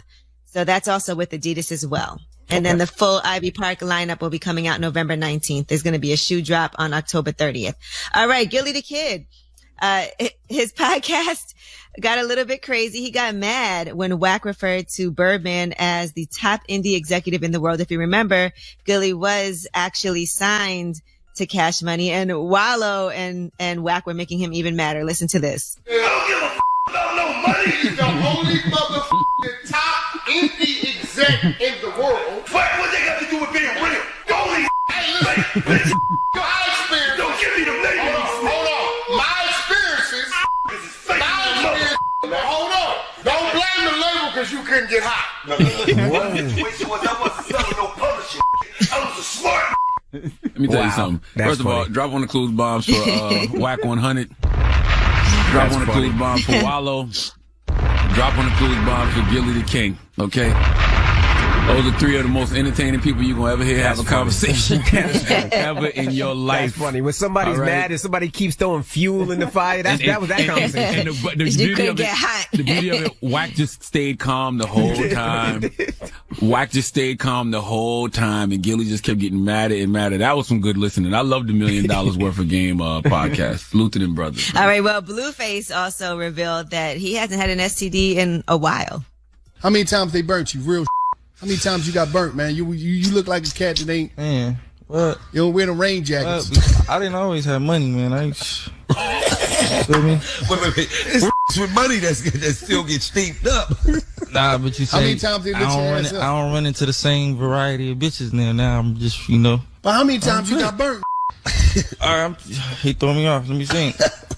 So that's also with Adidas as well. And then the full Ivy Park lineup will be coming out November 19th. There's going to be a shoe drop on October 30th. All right, Gilly the Kid. His podcast got a little bit crazy. He got mad when Wack referred to Birdman as the top indie executive in the world. If you remember, Gilly was actually signed to Cash Money, and Wallow and Wack were making him even madder. Listen to this. I don't give a about no money. He's the only motherfucking top indie exec in the world. What they got to do with being real? The only listen, my experience. Don't give me the name. Hold on. My experiences. Hold on. Don't blame the label because you couldn't get hot. No, the situation was I wasn't selling no publishing. I was a smart. Let me tell you something. First of all, drop on the clues bombs for Wack 100. Drop on the clues bombs for Wallow. Drop on the clues bombs for Gilly the King. Okay? Those are three of the most entertaining people you're going to ever hear have a conversation ever in your life. That's funny. When somebody's mad and somebody keeps throwing fuel in the fire, that was that conversation. And you couldn't get hot. The beauty of it, Wack just stayed calm the whole time. Wack just stayed calm the whole time, and Gilly just kept getting madder and madder. That was some good listening. I love the $1 Million Worth of Game podcast. Salute to them brothers. All right, well, Blueface also revealed that he hasn't had an STD in a while. How many times they burnt you? Real How many times you got burnt, man? You look like a cat that ain't. Man, what? You don't wear the rain jackets. I didn't always have money, man. Feel me? Wait. With money that still gets steamed up. Nah, but you say how many times they lit your ass up? I don't run into the same variety of bitches now. Now I'm just, But how many times you got burnt? All right, he threw me off. Let me think.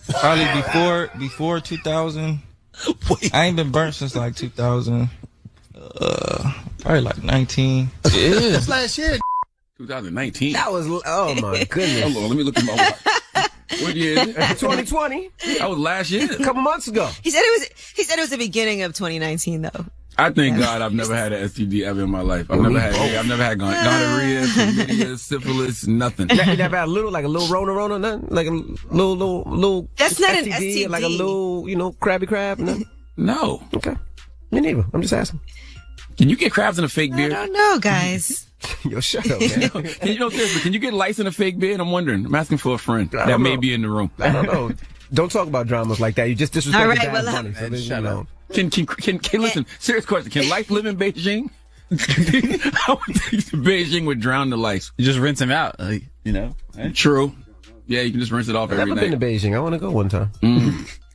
Probably before 2000. I ain't been burnt since like 2000. Probably like 19. Yeah. That's last year. 2019. That was, oh my goodness. Hold on, let me look at my watch. What year is it? 2020. That was last year. A couple months ago. He said it was the beginning of 2019 though. I thank God I've never had an STD ever in my life. I've never had gonorrhea, chlamydia, syphilis, nothing. You never had a little Rona, nothing? Like a little That's not STD, an STD. like a little, crabby crab, nothing? No. Okay. Me neither. I'm just asking. Can you get crabs in a fake beard? I don't know, guys. Yo, shut up, man. Can you get lice in a fake beard? I'm wondering. I'm asking for a friend that may be in the room. I don't know. Don't talk about dramas like that. You just disrespect All right, Bad well, Bunny. So shut up. Can listen, serious question. Can lice live in Beijing? I would think Beijing would drown the lice. You just rinse them out, Right? True. Yeah, you can just rinse it off every night. I've never been to Beijing. I want to go one time.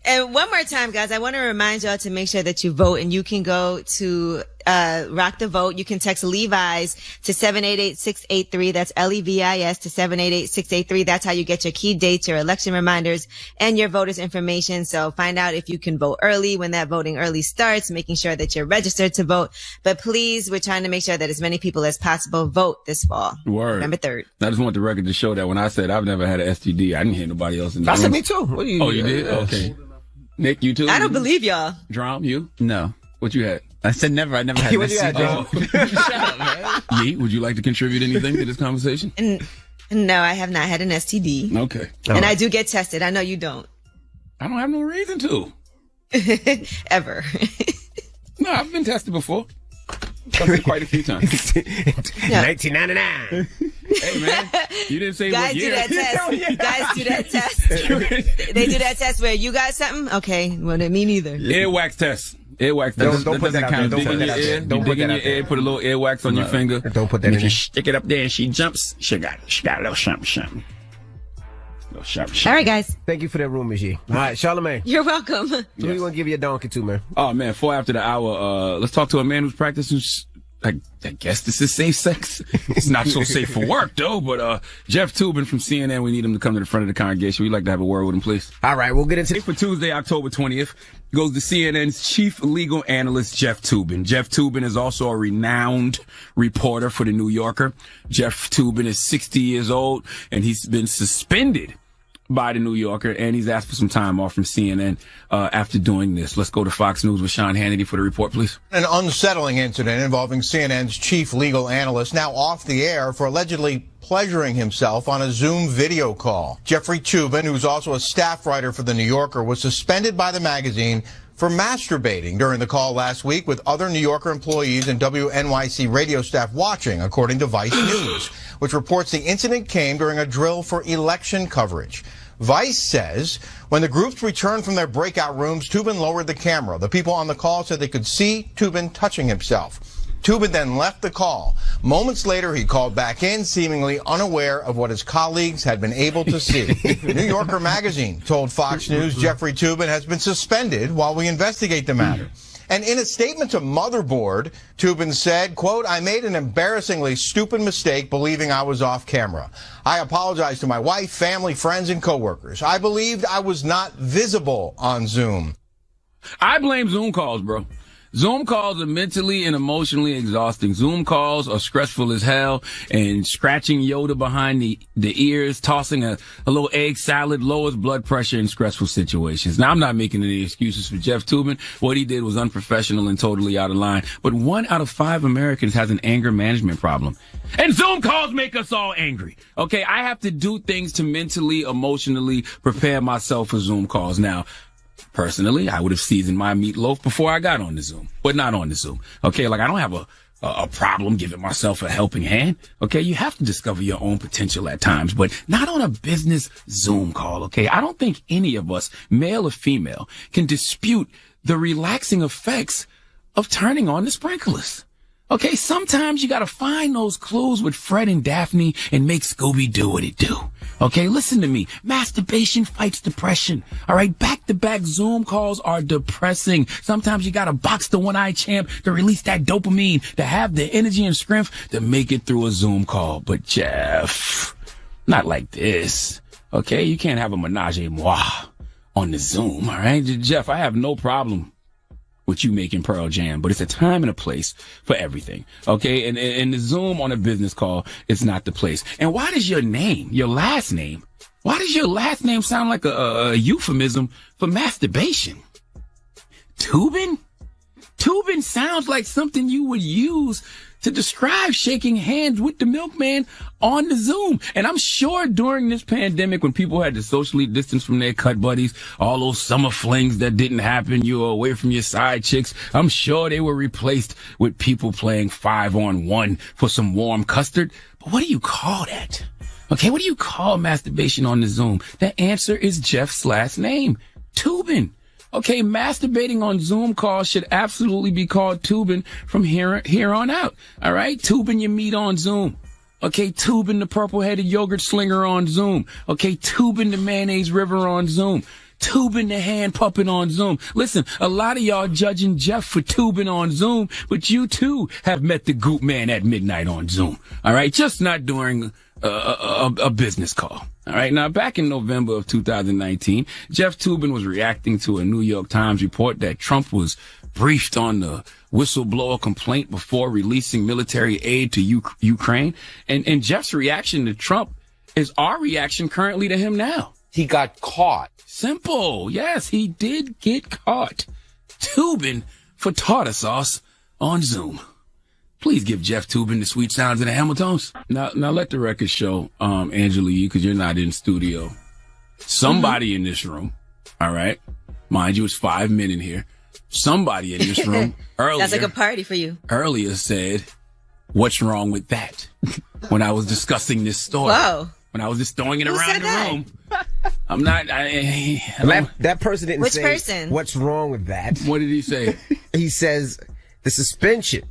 And one more time, guys, I want to remind y'all to make sure that you vote, and you can go to Rock the Vote. You can text Levi's to 788-683. That's LEVIS to 788-683. That's how you get your key dates, your election reminders, and your voters' information. So find out if you can vote early when that voting early starts, making sure that you're registered to vote. But please, we're trying to make sure that as many people as possible vote this fall. Word. November 3rd. I just want the record to show that when I said I've never had an STD, I didn't hear nobody else in the room. I said me too. What do you? Oh, you did? Okay. Nick, you too? I don't believe y'all. Drum, you? No. What you had? I said never. I never had What you had, Drum? Shut up, man. Yee, would you like to contribute anything to this conversation? No, I have not had an STD. Okay. And I do get tested. I know you don't. I don't have no reason to. Ever. No, I've been tested before. Quite a few times. 1999. Hey, man. You didn't say Guys what year. do that test. Guys do that test. They do that test where you got something? Okay. Well, me neither. Earwax test. Earwax test. Don't put that out there. Don't put that out there. Don't put that out there. Put a little earwax on your finger. Don't put that in If there. you stick it up there and she jumps, she got a little something. All right, guys. Thank you for that rumors, Yee. All right, Charlamagne. You're welcome. Who you want to give you a donkey to, man? Oh, man. 4 after the hour. Let's talk to a man who's practicing. I guess this is safe sex. It's not so safe for work, though. But Jeff Toobin from CNN, we need him to come to the front of the congregation. We'd like to have a word with him, please. All right, we'll get into it. For Tuesday, October 20th, goes to CNN's chief legal analyst, Jeff Toobin. Jeff Toobin is also a renowned reporter for The New Yorker. Jeff Toobin is 60 years old, and he's been suspended by The New Yorker, and he's asked for some time off from CNN after doing this. Let's go to Fox News with Sean Hannity for the report, please. An unsettling incident involving CNN's chief legal analyst now off the air for allegedly pleasuring himself on a Zoom video call. Jeffrey Toobin, who's also a staff writer for The New Yorker, was suspended by the magazine for masturbating during the call last week with other New Yorker employees and WNYC radio staff watching, according to Vice News, which reports the incident came during a drill for election coverage. Vice says when the groups returned from their breakout rooms, Toobin lowered the camera. The people on the call said they could see Toobin touching himself. Toobin then left the call. Moments later, he called back in, seemingly unaware of what his colleagues had been able to see. New Yorker magazine told Fox News Jeffrey Toobin has been suspended while we investigate the matter. And in a statement to Motherboard, Toobin said, quote, I made an embarrassingly stupid mistake believing I was off camera. I apologize to my wife, family, friends, and coworkers. I believed I was not visible on Zoom. I blame Zoom calls, bro. Zoom calls are mentally and emotionally exhausting. Zoom calls are stressful as hell, and scratching Yoda behind the ears, tossing a little egg salad lowers blood pressure in stressful situations. Now, I'm not making any excuses for Jeff Toobin. What he did was unprofessional and totally out of line. But 1 out of 5 Americans has an anger management problem. And Zoom calls make us all angry. Okay, I have to do things to mentally, emotionally prepare myself for Zoom calls. Now, personally, I would have seasoned my meatloaf before I got on the Zoom, but not on the Zoom. Okay, like I don't have a problem giving myself a helping hand. Okay, you have to discover your own potential at times, but not on a business Zoom call. Okay, I don't think any of us, male or female, can dispute the relaxing effects of turning on the sprinklers. Okay, sometimes you gotta find those clues with Fred and Daphne and make Scooby do what it do. Okay, listen to me. Masturbation fights depression. All right, back-to-back Zoom calls are depressing. Sometimes you gotta box the one-eyed champ to release that dopamine, to have the energy and strength to make it through a Zoom call. But Jeff, Not like this. Okay, you can't have a menage a moi on the Zoom, all right? Jeff, I have no problem with you making Pearl Jam, but it's a time and a place for everything, okay? And the Zoom on a business call is not the place. And why does your last name sound like a euphemism for masturbation? Tubin? Tubin sounds like something you would use to describe shaking hands with the milkman on the Zoom. And I'm sure during this pandemic, when people had to socially distance from their cut buddies, all those summer flings that didn't happen, you were away from your side chicks, I'm sure they were replaced with people playing 5-on-1 for some warm custard. But what do you call that? Okay, what do you call masturbation on the Zoom? The answer is Jeff's last name, Tubin. Okay, masturbating on Zoom calls should absolutely be called tubing from here on out. All right, tubing your meat on Zoom. Okay, tubing the purple-headed yogurt slinger on Zoom. Okay, tubing the mayonnaise river on Zoom. Tubing the hand puppet on Zoom. Listen, a lot of y'all judging Jeff for tubing on Zoom, but you too have met the Goop Man at midnight on Zoom. All right, just not during a business call. All right. Now, back in November of 2019, Jeff Toobin was reacting to a New York Times report that Trump was briefed on the whistleblower complaint before releasing military aid to Ukraine. And Jeff's reaction to Trump is our reaction currently to him now. He got caught. Simple. Yes, he did get caught. Toobin for tartar sauce on Zoom. Please give Jeff Toobin the sweet sounds of the Hamiltons. Now let the record show, Angela Yee, because you're not in studio. Somebody in this room, all right? Mind you, it's 5 men in here. Somebody in this room earlier. That's like a party for you. Earlier said, "What's wrong with that?" When I was discussing this story. Whoa. When I was just throwing it Who around said the that? room. I'm not. That person didn't Which say person? what's wrong with that. What did he say? He says the suspension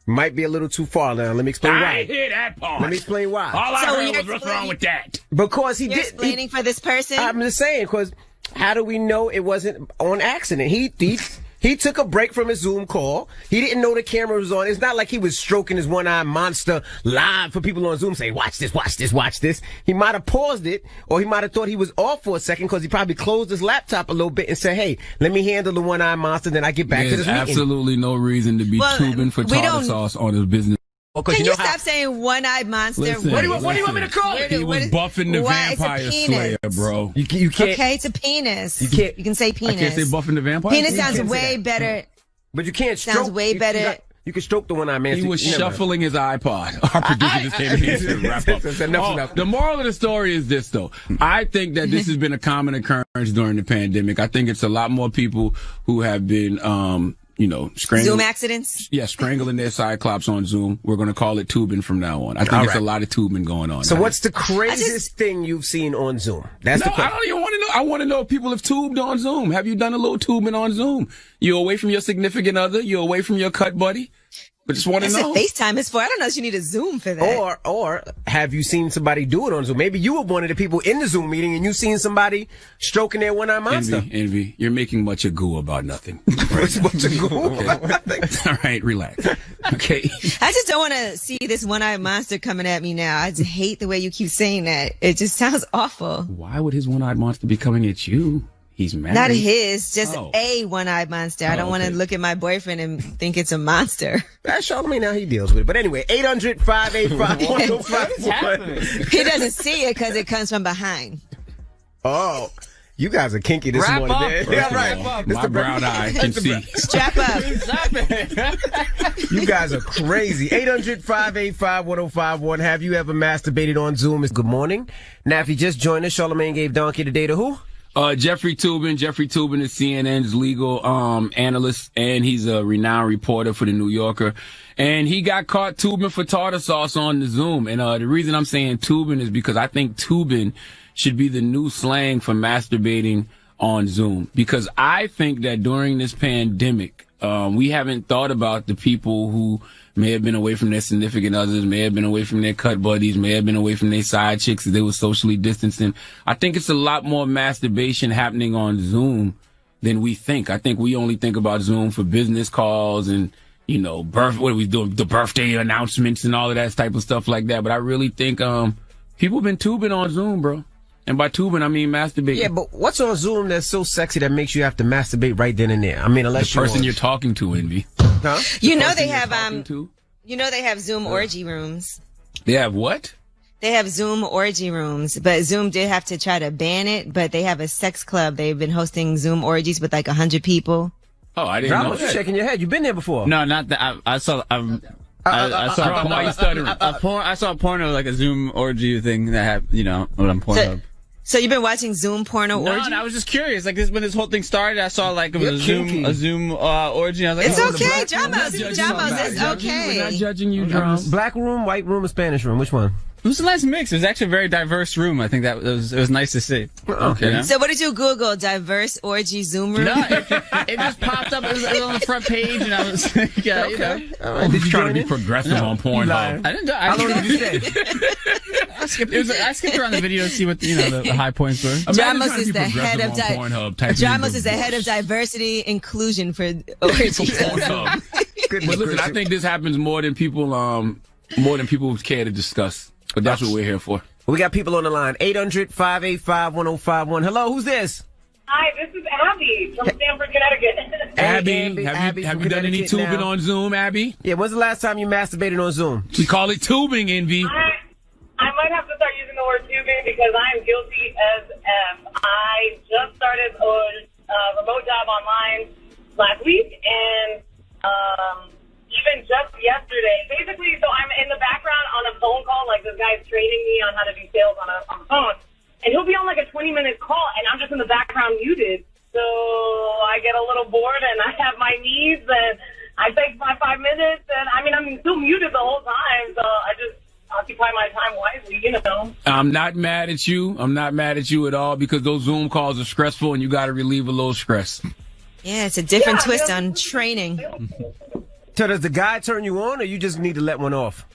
might be a little too far. Now, let me explain why. I hear that part. Let me explain why. All I So heard you're was, what's wrong with that? Because he You're did. explaining for this person? I'm just saying, because how do we know it wasn't on accident? He took a break from his Zoom call. He didn't know the camera was on. It's not like he was stroking his one-eyed monster live for people on Zoom saying, watch this, watch this, watch this. He might have paused it, or he might have thought he was off for a second because he probably closed his laptop a little bit and said, hey, let me handle the one-eyed monster, then I get back to this meeting. Absolutely no reason to be tubing for tartar sauce on his business. Can you stop saying one-eyed monster? Listen, what do you want me to call it? He was buffing the vampire slayer, bro. You can't. Okay, it's a penis. You can't. You can say penis. I can't say buffing the vampire. Penis sounds way better. But you can't stroke. Sounds way better. You can stroke the one-eyed man. He was shuffling his iPod. Our producer just came in here to wrap up. The moral of the story is this, though. I think that this has been a common occurrence during the pandemic. I think it's a lot more people who have been, strangling. Zoom accidents? Yeah, strangling their cyclops on Zoom. We're going to call it tubing from now on. I think it's a lot of tubing going on. So what's the craziest thing you've seen on Zoom? That's the question. I don't even want to know. I want to know if people have tubed on Zoom. Have you done a little tubing on Zoom? You're away from your significant other. You're away from your cut buddy. But just want to know. That's what FaceTime is for. I don't know if you need a Zoom for that. Or have you seen somebody do it on Zoom? Maybe you were one of the people in the Zoom meeting and you seen somebody stroking their one-eyed monster. Envy. You're making much ado about nothing. Much ado about nothing. All right, relax. Okay. I just don't want to see this one-eyed monster coming at me now. I just hate the way you keep saying that. It just sounds awful. Why would his one-eyed monster be coming at you? He's married. Not his, just a one-eyed monster. I don't want to look at my boyfriend and think it's a monster. That's Charlamagne how he deals with it. But anyway, 800-585-1051. He doesn't see it because it comes from behind. Oh, you guys are kinky this morning. Yeah, right. My brown eye can see. Strap up. You guys are crazy. 800-585-1051. Have you ever masturbated on Zoom? Good morning. Now, if you just joined us, Charlamagne gave Donkey today to who? Jeffrey Toobin. Jeffrey Toobin is CNN's legal analyst, and he's a renowned reporter for the New Yorker. And he got caught tubing for tartar sauce on the Zoom. And the reason I'm saying tubing is because I think tubing should be the new slang for masturbating on Zoom. Because I think that during this pandemic, we haven't thought about the people who may have been away from their significant others, may have been away from their cut buddies, may have been away from their side chicks as they were socially distancing. I think it's a lot more masturbation happening on Zoom than we think. I think we only think about Zoom for business calls and, what are we doing? The birthday announcements and all of that type of stuff like that. But I really think, People been tubing on Zoom, bro. And by tubing, I mean masturbating. Yeah, but what's on Zoom that's so sexy that makes you have to masturbate right then and there? I mean, unless the person you're talking to, Envy. Huh? You know they have Zoom orgy rooms. They have what? They have Zoom orgy rooms, but Zoom did have to try to ban it. But they have a sex club. They've been hosting Zoom orgies with like 100 people. Oh, I didn't know. You're shaking your head. You've been there before. No, not that. I saw. I saw. Why you stuttering? I saw a porno like a Zoom orgy thing that had, on Pornhub. So you've been watching Zoom porno orgy? No, and I was just curious. Like when this whole thing started, I saw like it was a Zoom orgy. I was like, it's okay, Jamos. It's okay. We're not judging you, Jamos. Black room, white room, or Spanish room? Which one? It was a nice mix. It was actually a very diverse room. I think it was nice to see. Okay. Yeah. So what did you Google? Diverse orgy Zoom room? No, it just popped up. It was on the front page, and I was like, okay. All right. Did you trying to be progressive on Pornhub? I didn't. How long did you stay? I skipped around the video to see what the high points were. Jamos is the head of Jamos is the head of diversity inclusion for orgies. But listen, I think this happens more than people care to discuss. But that's what we're here for. We got people on the line. 800-585-1051. Hello, who's this? Hi, this is Abby from Stamford, Connecticut. Abby, have you done any tubing on Zoom, Abby? Yeah, when's the last time you masturbated on Zoom? We call it tubing, Envy. I might have to start using the word tubing because I am guilty as F. I just started a remote job online last week, and even just yesterday, basically, so I'm in the background on a phone call, like this guy's training me on how to do sales on a phone, and he'll be on like a 20-minute call, and I'm just in the background muted, so I get a little bored, and I have my needs, and I take my 5 minutes, and I mean, I'm still muted the whole time, so I just occupy my time wisely, I'm not mad at you. I'm not mad at you at all because those Zoom calls are stressful, and you got to relieve a little stress. Yeah, it's a different twist on training. So does the guy turn you on, or you just need to let one off?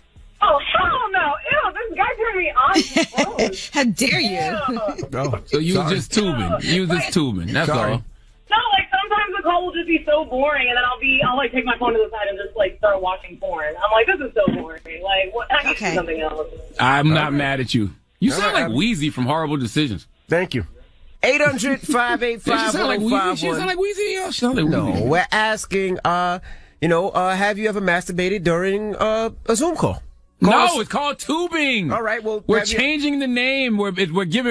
Oh, hell no. Ew, this guy turned me on. How dare you? Oh, so you was just tubing. That's all. No, like sometimes the call will just be so boring, and then I'll like take my phone to the side and just like start watching porn. I'm like, this is so boring. Like, what? I need to do something else. I'm not mad at you. You sound like Wheezy from Horrible Decisions. Thank you. 800-585-1051. She sound like Wheezy. Yeah, she sound like Wheezy. No, we're asking, have you ever masturbated during a Zoom call? No, it's called tubing. All right, well, we're changing the name. We're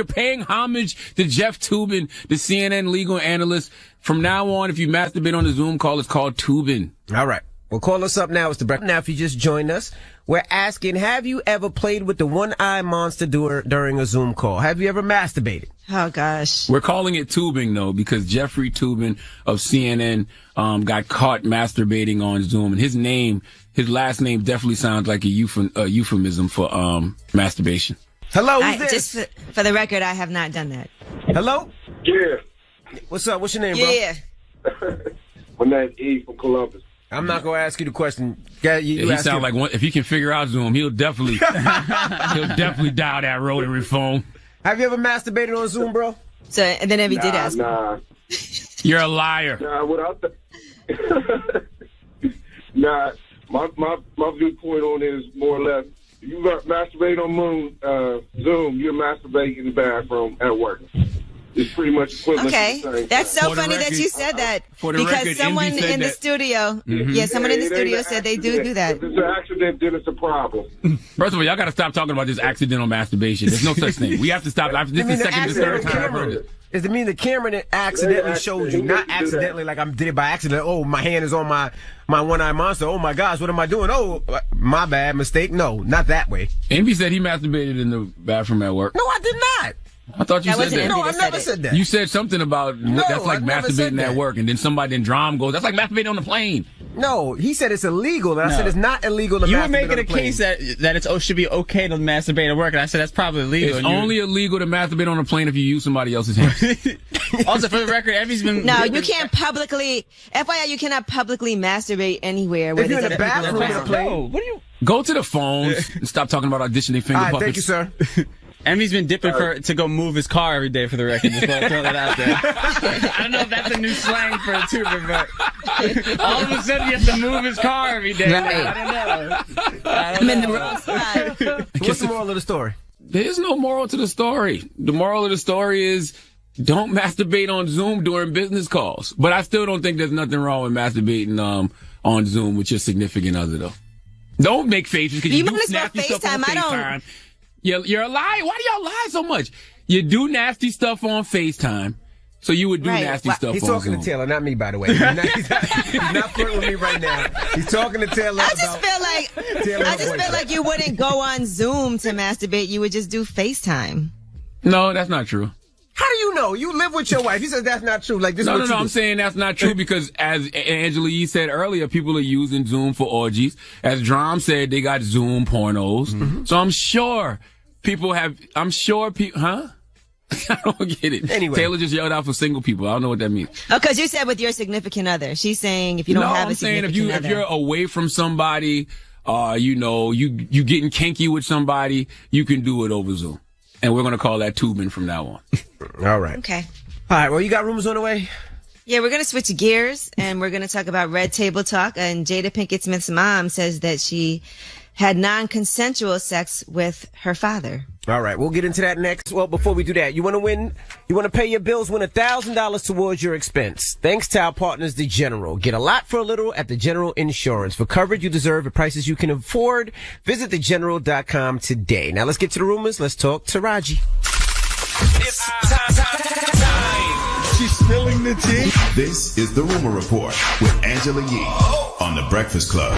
paying homage to Jeff Toobin, the CNN legal analyst. From now on, if you masturbate on the Zoom call, it's called tubing. All right. Well, call us up now. It's the breakfast. Now, if you just joined us, we're asking, have you ever played with the one-eye monster during a Zoom call? Have you ever masturbated? Oh, gosh. We're calling it tubing, though, because Jeffrey Toobin of CNN got caught masturbating on Zoom. And his last name definitely sounds like a euphemism for masturbation. Hello, who's this? Just for the record, I have not done that. Hello? Yeah. What's up? What's your name, bro? Yeah. My name's E from Columbus. I'm not going to ask you the question. He sounds like if he can figure out Zoom, he'll definitely dial that rotary phone. Have you ever masturbated on Zoom, bro? So, and then did ask. Nah. You're a liar. Nah, nah, my viewpoint on it is more or less, if you masturbate on Zoom, you're masturbating in the bathroom at work. It's pretty much equivalent. Okay, that's so funny that you said that because someone in the studio, someone in the studio said they do that. If it's an accident, then it's a problem. First of all, y'all got to stop talking about this accidental masturbation. There's no such thing. We have to stop. This is the second to third time I've heard it. Does it mean the camera that accidentally showed you, not accidentally like I did it by accident? Oh, my hand is on my one-eye monster. Oh my gosh, what am I doing? Oh, my bad, mistake. No, not that way. Envy said he masturbated in the bathroom at work. No, I did not. I thought you said that. No, I never said that. You said something about that's like masturbating at work, and then somebody in Drum goes, that's like masturbating on the plane. No, he said it's illegal, and I said it's not illegal to masturbate on the plane. You were making a case that it should be okay to masturbate at work, and I said that's probably illegal. It's only illegal to masturbate on a plane if you use somebody else's hand. Also, for the record, Evie's been... No, you can't publicly... FYI, you cannot publicly masturbate anywhere. If you're in the bathroom on a plane... No, what do you... Go to the phones and stop talking about auditioning finger puppets. Thank you, sir. Emmy's been dipping to go move his car every day for the record. Just want to throw that out there. I don't know if that's a new slang for a tuber, but all of a sudden he has to move his car every day. Right. I don't know. I'm in the wrong side. What's the moral of the story? There's no moral to the story. The moral of the story is don't masturbate on Zoom during business calls. But I still don't think there's nothing wrong with masturbating on Zoom with your significant other, though. Don't make faces because you do nasty stuff on FaceTime. You're a liar. Why do y'all lie so much? You do nasty stuff on FaceTime. So you would do nasty stuff on Zoom. He's talking to Taylor, not me, by the way. He's not flirting with me right now. He's talking to Taylor. I just feel like you wouldn't go on Zoom to masturbate. You would just do FaceTime. No, that's not true. How do you know? You live with your wife. He says that's not true. Like this. No. I'm saying that's not true because, as Angela Yee said earlier, people are using Zoom for orgies. As Drum said, they got Zoom pornos. Mm-hmm. So I'm sure people have. Huh? I don't get it. Anyway, Taylor just yelled out for single people. I don't know what that means. Oh, because you said with your significant other. She's saying if you don't have a significant other. If you're away from somebody, you getting kinky with somebody, you can do it over Zoom. And we're going to call that tubing from now on. All right. Okay. All right. Well, you got rumors on the way? Yeah, we're going to switch gears and we're going to talk about Red Table Talk. And Jada Pinkett Smith's mom says that she had non-consensual sex with her father. All right, we'll get into that next. Well, before we do that, you want to win? You want to pay your bills? Win $1,000 towards your expense. Thanks to our partners, The General. Get a lot for a little at The General Insurance. For coverage you deserve at prices you can afford, visit thegeneral.com today. Now let's get to the rumors. Let's talk Taraji. It's time. She's spilling the tea. This is The Rumor Report with Angela Yee on The Breakfast Club.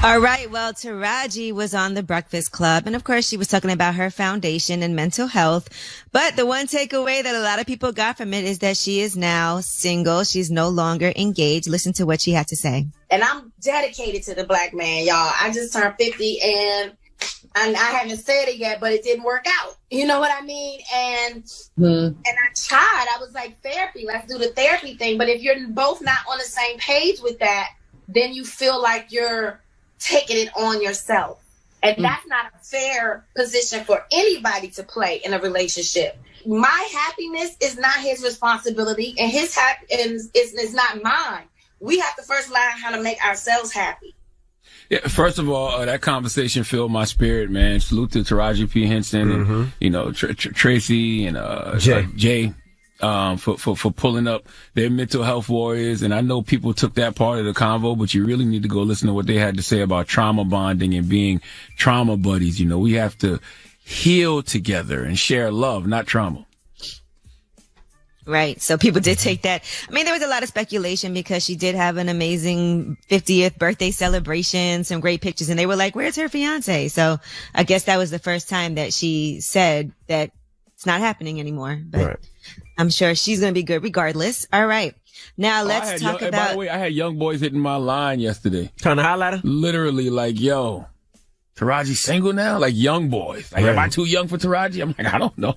All right. Well, Taraji was on The Breakfast Club. And of course, she was talking about her foundation and mental health. But the one takeaway that a lot of people got from it is that she is now single. She's no longer engaged. Listen to what she had to say. And I'm dedicated to the black man, y'all. I just turned 50 and I haven't said it yet, but it didn't work out. You know what I mean? And and I tried. I was like, therapy. Let's do the therapy thing. But if you're both not on the same page with that, then you feel like you're taking it on yourself. And that's not a fair position for anybody to play in a relationship. My happiness is not his responsibility, and his happiness is not mine. We have to first learn how to make ourselves happy. Yeah, first of all, that conversation filled my spirit, man. Salute to Taraji P. Henson and, Tracy and Jay. For pulling up their mental health warriors. And I know people took that part of the convo, but you really need to go listen to what they had to say about trauma bonding and being trauma buddies. You know, we have to heal together and share love, not trauma. Right. So people did take that. I mean, there was a lot of speculation because she did have an amazing 50th birthday celebration, some great pictures, and they were like, where's her fiance? So I guess that was the first time that she said that it's not happening anymore. But I'm sure she's going to be good regardless. All right. Now let's talk about. By the way, I had young boys hitting my line yesterday. Trying to highlight her? Literally like, yo, Taraji single now? Like young boys. Like, am I too young for Taraji? I'm like, I don't know.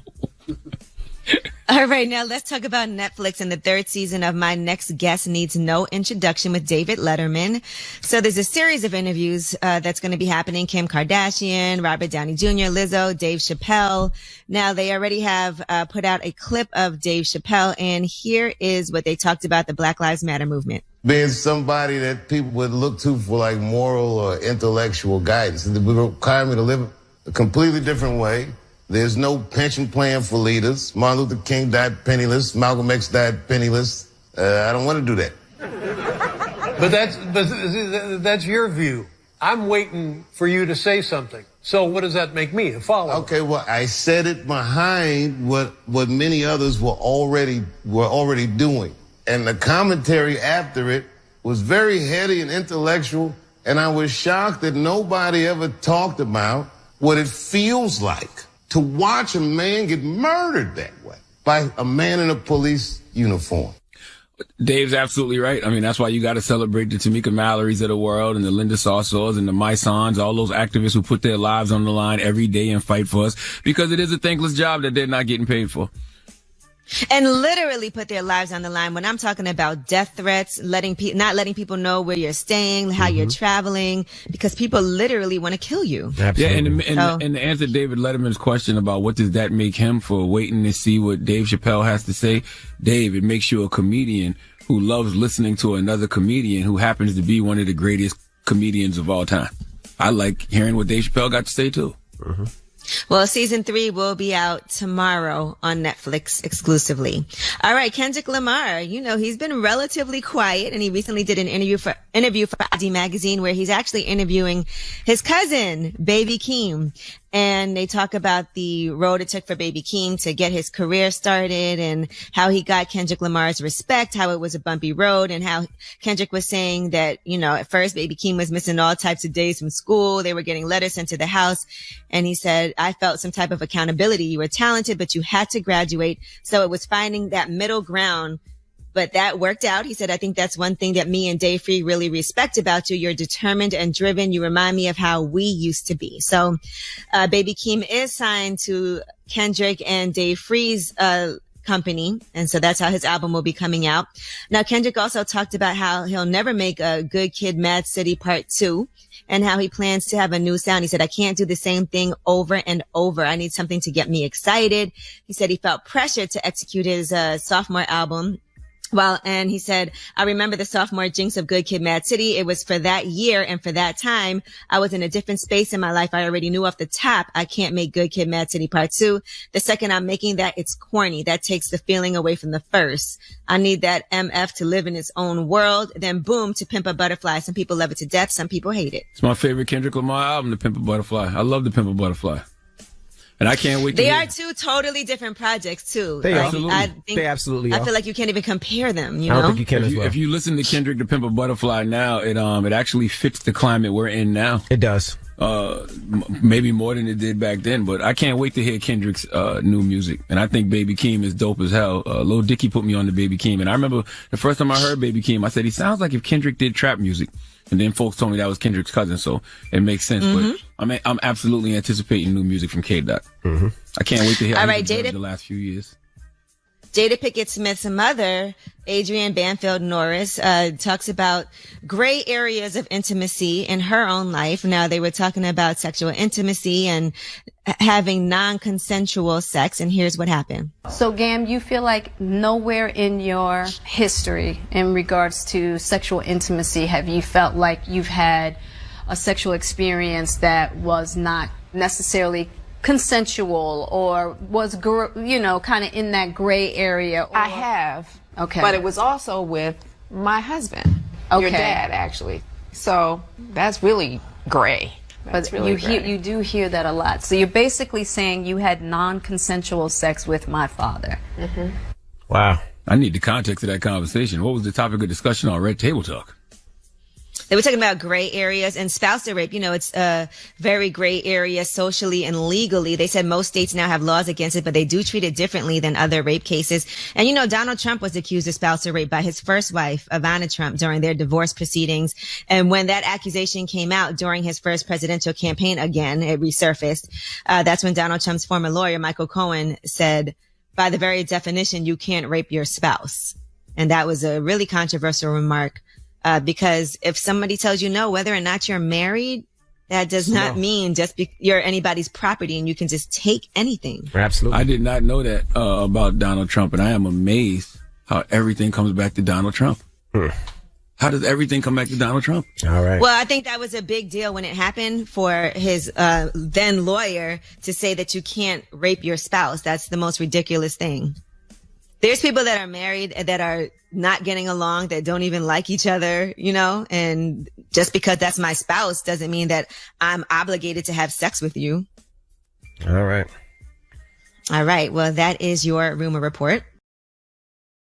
All right, now let's talk about Netflix and the third season of My Next Guest Needs No Introduction with David Letterman. So there's a series of interviews that's going to be happening. Kim Kardashian, Robert Downey Jr., Lizzo, Dave Chappelle. Now they already have put out a clip of Dave Chappelle, and here is what they talked about the Black Lives Matter movement. Being somebody that people would look to for like moral or intellectual guidance. It would require me to live a completely different way. There's no pension plan for leaders. Martin Luther King died penniless. Malcolm X died penniless. I don't want to do that. But that's your view. I'm waiting for you to say something. So what does that make me, a follower? Okay, well, I said it behind what many others were already doing. And the commentary after it was very heady and intellectual, and I was shocked that nobody ever talked about what it feels like to watch a man get murdered that way by a man in a police uniform. Dave's absolutely right. I mean, that's why you got to celebrate the Tamika Mallory's of the world and the Linda Sarsours and the Mysons, all those activists who put their lives on the line every day and fight for us, because it is a thankless job that they're not getting paid for. And literally put their lives on the line. When I'm talking about death threats, not letting people know where you're staying, how you're traveling, because people literally want to kill you. Absolutely. Yeah, and to answer David Letterman's question about what does that make him for waiting to see what Dave Chappelle has to say, Dave, it makes you a comedian who loves listening to another comedian who happens to be one of the greatest comedians of all time. I like hearing what Dave Chappelle got to say too. Well, season 3 will be out tomorrow on Netflix exclusively. All right, Kendrick Lamar, you know, he's been relatively quiet, and he recently did an interview for ID Magazine where he's actually interviewing his cousin, Baby Keem. And they talk about the road it took for Baby Keem to get his career started and how he got Kendrick Lamar's respect, how it was a bumpy road, and how Kendrick was saying that, you know, at first Baby Keem was missing all types of days from school. They were getting letters sent to the house. And he said, I felt some type of accountability. You were talented, but you had to graduate. So it was finding that middle ground. But that worked out. He said, I think that's one thing that me and Dave Free really respect about you. You're determined and driven. You remind me of how we used to be. So, Baby Keem is signed to Kendrick and Dave Free's, company. And so that's how his album will be coming out. Now, Kendrick also talked about how he'll never make a Good Kid, Mad City Part 2 and how he plans to have a new sound. He said, I can't do the same thing over and over. I need something to get me excited. He said he felt pressured to execute his, sophomore album. Well, and he said, I remember the sophomore jinx of Good Kid, Mad City. It was for that year and for that time. I was in a different space in my life. I already knew off the top, I can't make Good Kid, Mad City Part 2. The second I'm making that, it's corny. That takes the feeling away from the first. I need that MF to live in its own world. Then boom, to Pimp a Butterfly. Some people love it to death. Some people hate it. It's my favorite Kendrick Lamar album, The Pimp a Butterfly. I love The Pimp a Butterfly. And I can't wait to They are two totally different projects, too. They are. They absolutely are. I feel like you can't even compare them, you I know? don't think you can as well. If you listen to Kendrick, The Pimp a Butterfly now, it actually fits the climate we're in now. It does. Maybe more than it did back then, but I can't wait to hear Kendrick's new music. And I think Baby Keem is dope as hell. Lil Dicky put me on to Baby Keem, and I remember the first time I heard Baby Keem, I said he sounds like if Kendrick did trap music. And then folks told me that was Kendrick's cousin, so it makes sense. But I'm absolutely anticipating new music from K-Dot. I can't wait to hear All right, the last few years. Jada Pinkett Smith's mother, Adrienne Banfield Norris, talks about gray areas of intimacy in her own life. Now, they were talking about sexual intimacy and having non-consensual sex, and here's what happened. So, Gam, you feel like nowhere in your history in regards to sexual intimacy have you felt like you've had a sexual experience that was not necessarily consensual or was, you know, kind of in that gray area? Or... I have. Okay. But it was also with my husband, your dad, actually. So that's really gray. That's but really you do hear that a lot. So you're basically saying you had non-consensual sex with my father. Wow. I need the context of that conversation. What was the topic of discussion on Red Table Talk? They were talking about gray areas and spousal rape. You know, it's a very gray area socially and legally. They said most states now have laws against it, but they do treat it differently than other rape cases. And, you know, Donald Trump was accused of spousal rape by his first wife, Ivana Trump, during their divorce proceedings. And when that accusation came out during his first presidential campaign, again, it resurfaced. That's when Donald Trump's former lawyer, Michael Cohen, said, by the very definition, you can't rape your spouse. And that was a really controversial remark. Because if somebody tells you no, whether or not you're married, that does not mean just you're anybody's property and you can just take anything. Absolutely. I did not know that about Donald Trump, and I am amazed how everything comes back to Donald Trump. How does everything come back to Donald Trump? All right. Well, I think that was a big deal when it happened for his then lawyer to say that you can't rape your spouse. That's the most ridiculous thing. There's people that are married that are not getting along, that don't even like each other, you know, and just because that's my spouse doesn't mean that I'm obligated to have sex with you. All right. All right. Well, that is your rumor report.